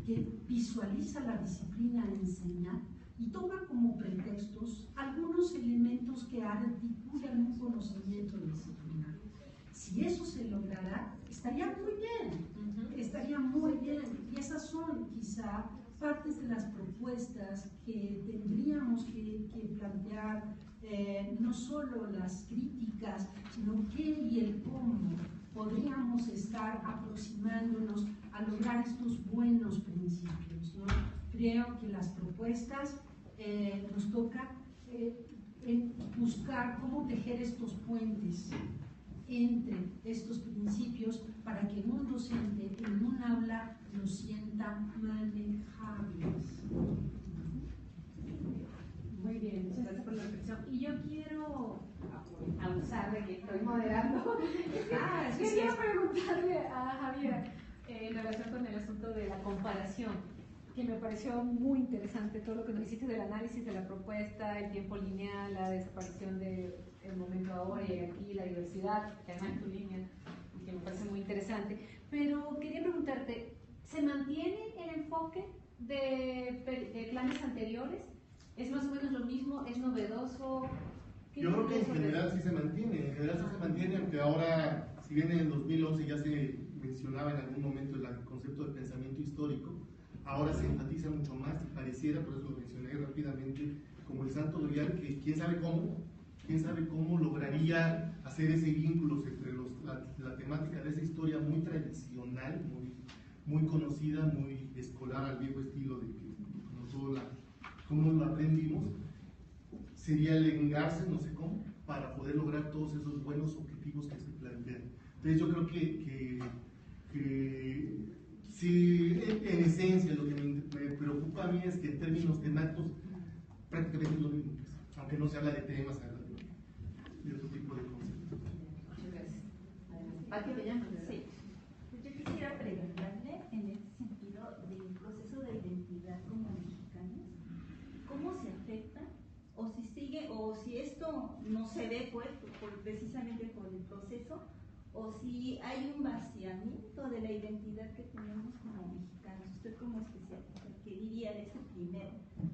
que visualiza la disciplina a enseñar y toma como pretextos algunos elementos que articulan un conocimiento disciplinario. Si eso se lograra, estaría muy bien, estaría muy bien. Y esas son quizá partes de las propuestas que tendríamos que plantear, no solo las críticas, sino qué y el cómo podríamos estar aproximándonos a lograr estos buenos principios, ¿no? Creo que las propuestas nos toca buscar cómo tejer estos puentes entre estos principios para que un docente en un aula los sienta manejables. Muy bien, muchas gracias por la reflexión. Y yo quiero abusar tarde que estoy moderando. Quería preguntarle a Javier en relación con el asunto de la comparación, que me pareció muy interesante todo lo que nos hiciste del análisis de la propuesta, el tiempo lineal, la desaparición del momento ahora y aquí, la diversidad, que además es tu línea, y que me parece muy interesante. Pero quería preguntarte, ¿se mantiene el enfoque de planes anteriores? ¿Es más o menos lo mismo? ¿Es novedoso? Yo creo que en general sí se mantiene, aunque ahora, si bien en el 2011 ya se mencionaba en algún momento el concepto de pensamiento histórico, ahora se enfatiza mucho más y pareciera, por eso lo mencioné rápidamente, como el santo grial, que quién sabe cómo lograría hacer ese vínculo entre la temática de esa historia muy tradicional, muy conocida, muy escolar al viejo estilo de que nosotros cómo lo aprendimos, sería el engarce, no sé cómo, para poder lograr todos esos buenos objetivos que se plantean. Entonces yo creo que sí, en esencia lo que me preocupa a mí es que en términos temáticos prácticamente es lo mismo, aunque no se habla de temas, se habla de otro tipo de conceptos. Muchas gracias. Pati, ¿te llamas? Sí. Pues yo quisiera preguntarle en este sentido del proceso de identidad como mexicanos, ¿cómo se afecta? O si sigue, o si esto no se ve pues precisamente por el proceso, o si hay un vaciamiento de la identidad que tenemos como mexicanos. Usted como especialista, ¿qué diría de ese primer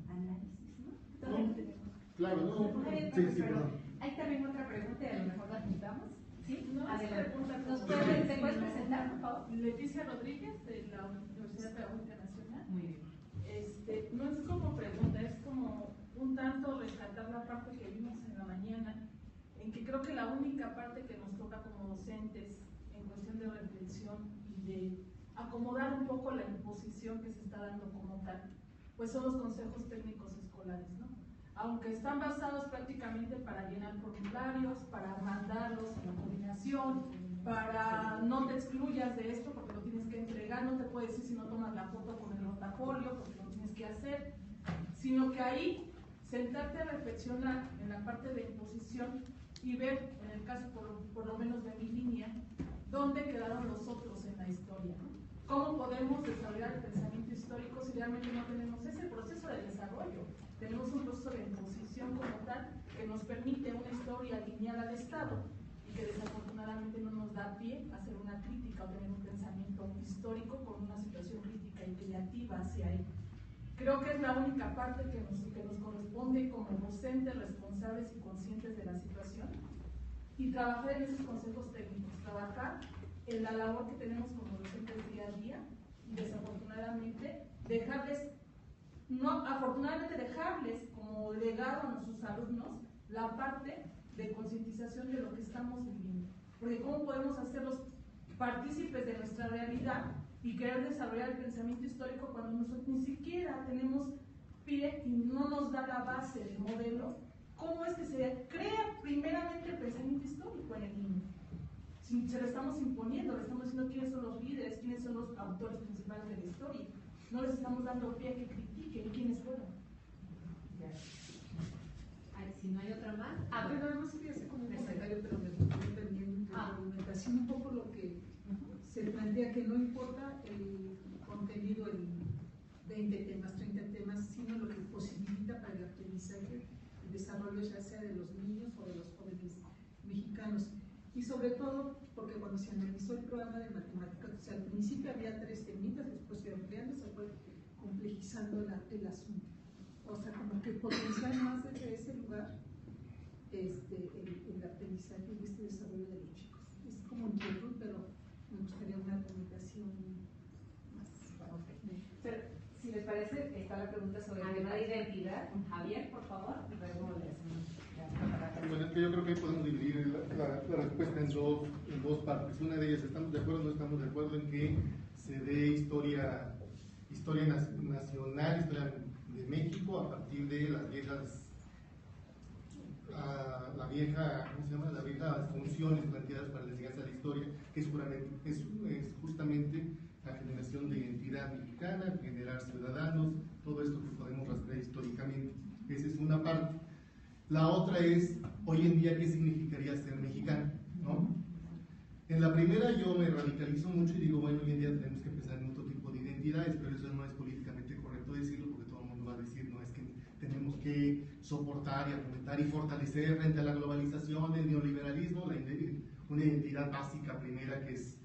análisis? ¿No? Todavía no tenemos. Claro, no. Sí, perdón. Hay también otra pregunta y a lo mejor la juntamos. ¿Sí? No, adelante. ¿Te puedes presentar, por favor? Leticia Rodríguez, de la Universidad Pedagógica Nacional. Muy bien. No es como pregunta, es como un tanto rescatar la parte que vimos en la mañana, en que creo que la única parte que nos toca como docentes en cuestión de reflexión y de acomodar un poco la imposición que se está dando como tal, pues son los consejos técnicos escolares, ¿no? Aunque están basados prácticamente para llenar formularios, para mandarlos a la coordinación, para no te excluyas de esto porque lo tienes que entregar, no te puedes decir si no tomas la foto con el rotafolio porque lo tienes que hacer, sino que ahí sentarte a reflexionar en la parte de imposición y ver, en el caso por lo menos de mi línea, dónde quedaron los otros en la historia, ¿no? ¿Cómo podemos desarrollar el pensamiento histórico si realmente no tenemos ese proceso de desarrollo? Tenemos un proceso de imposición como tal que nos permite una historia alineada al Estado y que desafortunadamente no nos da pie a hacer una crítica o tener un pensamiento histórico con una situación crítica y creativa hacia él. Creo que es la única parte que nos corresponde como docentes responsables y conscientes de la situación y trabajar en esos consejos técnicos, trabajar en la labor que tenemos como docentes día a día y desafortunadamente dejarles como legado a nuestros alumnos la parte de concientización de lo que estamos viviendo, porque cómo podemos hacerlos partícipes de nuestra realidad y querer desarrollar el pensamiento histórico cuando nosotros ni siquiera tenemos pie y no nos da la base del modelo. ¿Cómo es que se crea primeramente el pensamiento histórico en el niño? Si se lo estamos imponiendo, le estamos diciendo quiénes son los líderes, quiénes son los autores principales de la historia. No les estamos dando pie a que critiquen quiénes fueron. Ay, si no hay otra más. Pero nada más quería hacer como un comentario, pero me estoy entendiendo la argumentación un poco lo que se plantea, que no importa el contenido en 20 temas, 30 temas, sino lo que posibilita para el aprendizaje, el desarrollo ya sea de los niños o de los jóvenes mexicanos. Y sobre todo, porque cuando se analizó el programa de matemáticas, o sea, al principio había 3 temitas, después se ampliando, se fue complejizando el asunto. O sea, como que potenciar más desde ese lugar el aprendizaje y este desarrollo de los chicos. Es como un inquietud, pero me gustaría una argumentación más. Pero, si les parece, está la pregunta sobre el tema de identidad. Javier, por favor, y luego le hacemos. Bueno, es que yo creo que podemos dividir la respuesta en dos partes. Una de ellas, ¿estamos de acuerdo o no estamos de acuerdo en que se dé historia nacional, historia de México a partir de las viejas funciones planteadas para la enseñanza de la historia, que seguramente es justamente la generación de identidad mexicana, generar ciudadanos, todo esto que podemos rastrear históricamente? Esa es una parte. La otra es hoy en día qué significaría ser mexicano, ¿no? En la primera yo me radicalizo mucho y digo, bueno, hoy en día tenemos que empezar en otro tipo de identidades, pero eso no es políticamente correcto decirlo porque todo el mundo va a decir, no, es que tenemos que soportar y argumentar y fortalecer frente a la globalización, el neoliberalismo, una identidad básica primera que es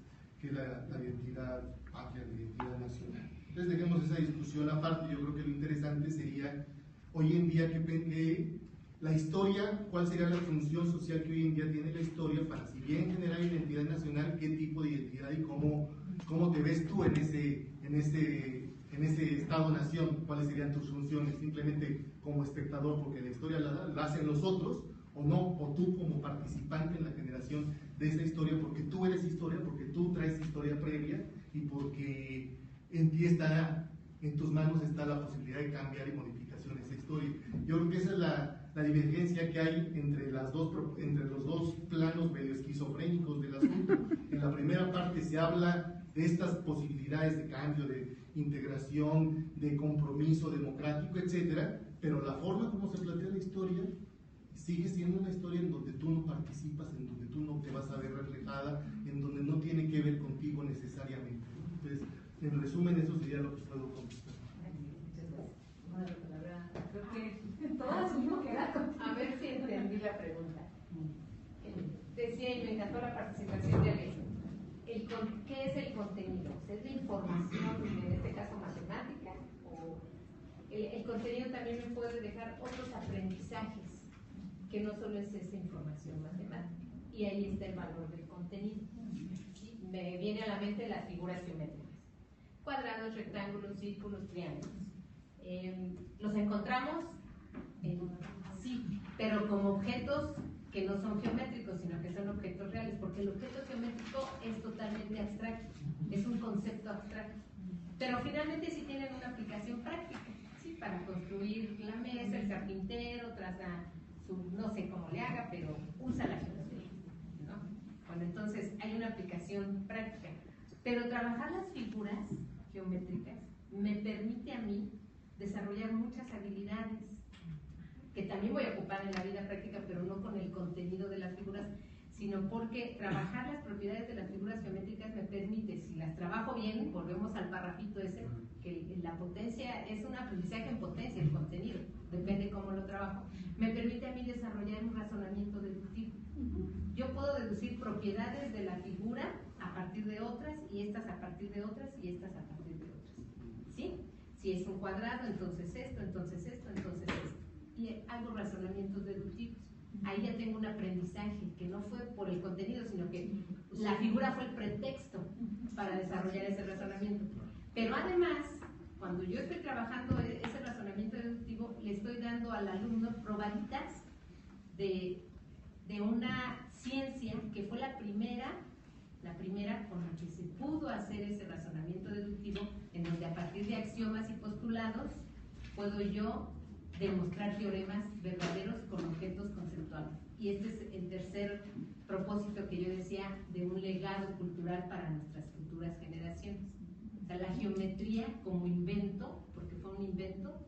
la identidad patria, la identidad nacional. Entonces dejemos esa discusión aparte. Yo creo que lo interesante sería hoy en día que la historia, cuál sería la función social que hoy en día tiene la historia para, si bien generar identidad nacional, qué tipo de identidad y cómo te ves tú en ese Estado-nación, cuáles serían tus funciones, simplemente como espectador, porque la historia la hacen los otros, o no, o tú como participante en la generación de esa historia, porque tú eres historia, porque tú traes historia previa y porque en tus manos está la posibilidad de cambiar y modificación de esa historia. Yo creo que esa es la divergencia que hay entre los dos planos medio esquizofrénicos del asunto. En la primera parte se habla de estas posibilidades de cambio, de integración, de compromiso democrático, etcétera, pero la forma como se plantea la historia sigue siendo una historia en donde tú no participas, en donde tú no te vas a ver reflejada, en donde no tiene que ver contigo necesariamente, ¿no? Entonces, en resumen, eso sería lo que puedo contestar. Creo que todas mismo quedaron. A ver si entendí la pregunta. Decía, y me encantó la participación de Alejandro. ¿Qué es el contenido? ¿Es la información, en este caso matemática? ¿O el contenido también me puede dejar otros aprendizajes, que no solo es esa información matemática? Y ahí está el valor del contenido. ¿Sí? Me viene a la mente las figuras geométricas. Cuadrados, rectángulos, círculos, triángulos. Los encontramos, sí, pero como objetos que no son geométricos, sino que son objetos reales, porque el objeto geométrico es totalmente abstracto, es un concepto abstracto, pero finalmente sí tienen una aplicación práctica, ¿sí? Para construir la mesa, el carpintero traza no sé cómo le haga, pero usa la geometría, ¿no? Bueno, entonces hay una aplicación práctica, pero trabajar las figuras geométricas me permite a mí desarrollar muchas habilidades que también voy a ocupar en la vida práctica, pero no con el contenido de las figuras, sino porque trabajar las propiedades de las figuras geométricas me permite, si las trabajo bien, volvemos al parrafito ese, que la potencia es un aprendizaje en potencia, el contenido, depende cómo lo trabajo, me permite a mí desarrollar un razonamiento deductivo. Yo puedo deducir propiedades de la figura a partir de otras, y estas a partir de otras, y estas a partir de otras, ¿sí? Si es un cuadrado, entonces esto, entonces esto, entonces esto. Y hago razonamientos deductivos. Ahí ya tengo un aprendizaje que no fue por el contenido, sino que la figura fue el pretexto para desarrollar ese razonamiento. Pero además, cuando yo estoy trabajando ese razonamiento deductivo, le estoy dando al alumno probaditas de una ciencia que fue la primera con la que se pudo hacer ese razonamiento deductivo, en donde a partir de axiomas y postulados puedo yo demostrar teoremas verdaderos con objetos conceptuales. Y este es el tercer propósito que yo decía, de un legado cultural para nuestras futuras generaciones. O sea, la geometría como invento, porque fue un invento,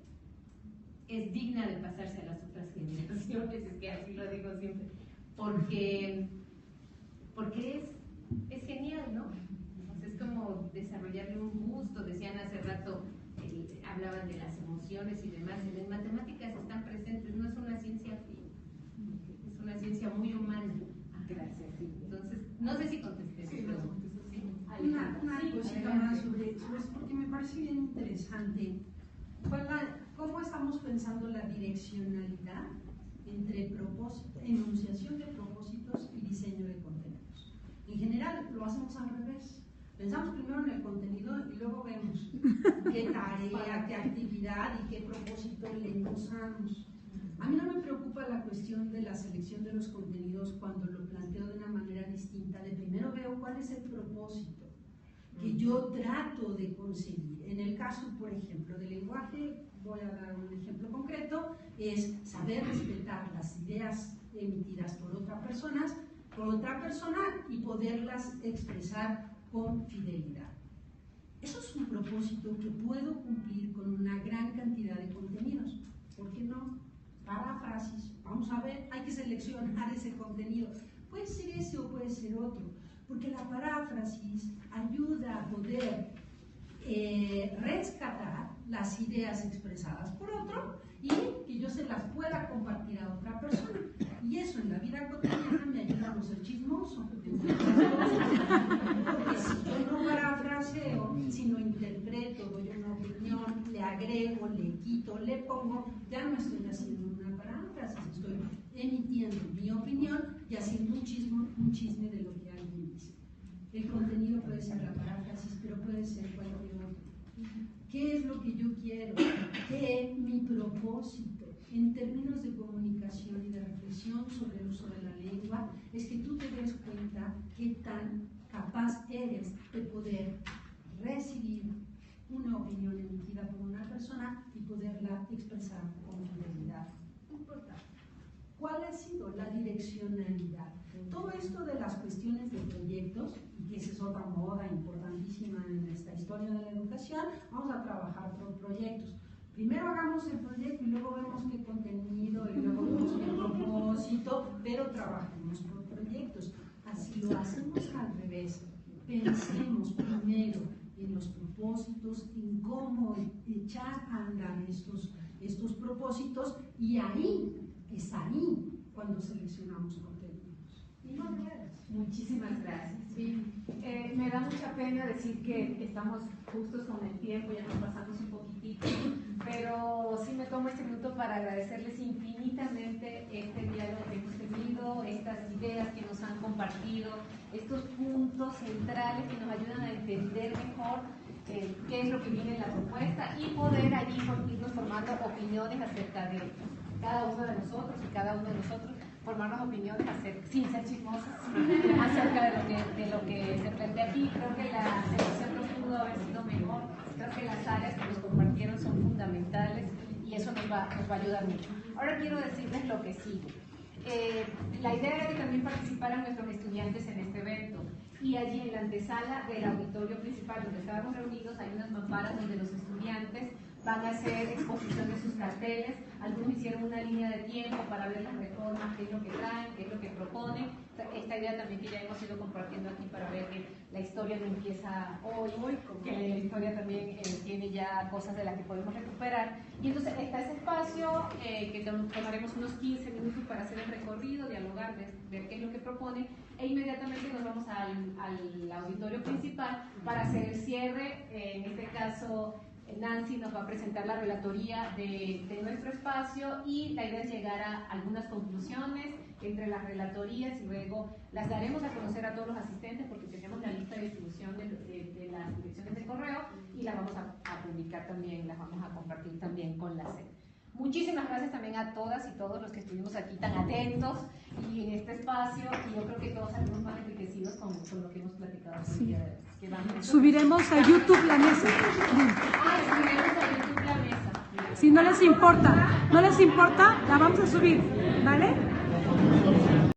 es digna de pasarse a las otras generaciones, es que así lo digo siempre, porque es genial, ¿no? O sea, es como desarrollarle un gusto. Decían hace rato, hablaban de las emociones y demás, y las matemáticas están presentes, no es una ciencia fina, es una ciencia muy humana. Gracias. Entonces, no sé si contesté. Sí, una cosita más sobre eso, porque me parece bien interesante. ¿Cómo estamos pensando la direccionalidad entre enunciación de propósitos y diseño de contenidos? En general, lo hacemos al revés. Pensamos primero en el contenido y luego vemos qué tarea, qué actividad y qué propósito le endosamos. A mí no me preocupa la cuestión de la selección de los contenidos cuando lo planteo de una manera distinta. De primero veo cuál es el propósito que yo trato de conseguir. En el caso, por ejemplo, del lenguaje, voy a dar un ejemplo concreto, es saber respetar las ideas emitidas por otra persona y poderlas expresar con fidelidad. Eso es un propósito que puedo cumplir con una gran cantidad de contenidos. ¿Por qué no? paráfrasis, vamos a ver, hay que seleccionar ese contenido. Puede ser ese o puede ser otro, porque la paráfrasis ayuda a poder rescatar las ideas expresadas por otro y que yo se las pueda compartir a otra persona. Y eso en la vida cotidiana me ayuda a no ser chismoso. Porque si yo no parafraseo, si no interpreto, doy una opinión, le agrego, le quito, le pongo, ya no estoy haciendo una paráfrasis, estoy emitiendo mi opinión y haciendo un chisme de lo que alguien dice. El contenido puede ser la paráfrasis, pero puede ser cualquier otro. ¿Qué es lo que yo quiero? ¿Qué es mi propósito? En términos de comunicación y de reflexión sobre el uso de la lengua, es que tú te des cuenta qué tan capaz eres de poder recibir una opinión emitida por una persona y poderla expresar con fidelidad. No importa. ¿Cuál ha sido la direccionalidad? Todo esto de las cuestiones de proyectos, y que esa es otra moda importantísima en esta historia de la educación, vamos a trabajar por proyectos. Primero hagamos el proyecto y luego vemos qué contenido y luego vemos qué propósito, pero trabajemos por proyectos. Así lo hacemos al revés. Pensemos primero en los propósitos, en cómo echar a andar estos propósitos, y ahí, es ahí cuando seleccionamos contenidos. Y no al revés. Muchísimas gracias. Sí. Me da mucha pena decir que estamos justos con el tiempo, ya nos pasamos un poquitito, pero sí me tomo este minuto para agradecerles infinitamente este diálogo que hemos tenido, estas ideas que nos han compartido, estos puntos centrales que nos ayudan a entender mejor qué es lo que viene en la propuesta y poder allí irnos formando opiniones acerca de cada uno de nosotros y cada uno de nosotros formarnos opiniones sin ser chismosas acerca de lo que se plantea aquí. Creo que la selección no pudo haber sido mejor. Creo que las áreas que nos compartieron son fundamentales y eso nos va a ayudar mucho. Ahora quiero decirles lo que sigue. La idea era que también participaran nuestros estudiantes en este evento, y allí en la antesala del auditorio principal donde estábamos reunidos hay unas mamparas donde los estudiantes van a hacer exposición de sus carteles. Algunos hicieron una línea de tiempo para ver las reformas, qué es lo que traen, qué es lo que proponen. Esta idea también que ya hemos ido compartiendo aquí para ver que la historia no empieza hoy, que la historia también tiene ya cosas de las que podemos recuperar. Y entonces está ese espacio que tomaremos unos 15 minutos para hacer el recorrido, dialogar, ver qué es lo que proponen, e inmediatamente nos vamos al auditorio principal para hacer el cierre. En este caso Nancy nos va a presentar la relatoría de nuestro espacio y la idea es llegar a algunas conclusiones entre las relatorías y luego las daremos a conocer a todos los asistentes porque tenemos la lista de distribución de las direcciones de correo y las vamos a publicar también, las vamos a compartir también con la SED. Muchísimas gracias también a todas y todos los que estuvimos aquí tan atentos y en este espacio, y yo creo que todos salimos más enriquecidos con lo que hemos platicado. Sí. Subiremos a YouTube la mesa. Subiremos a YouTube la mesa. Si no les importa, la vamos a subir, ¿vale?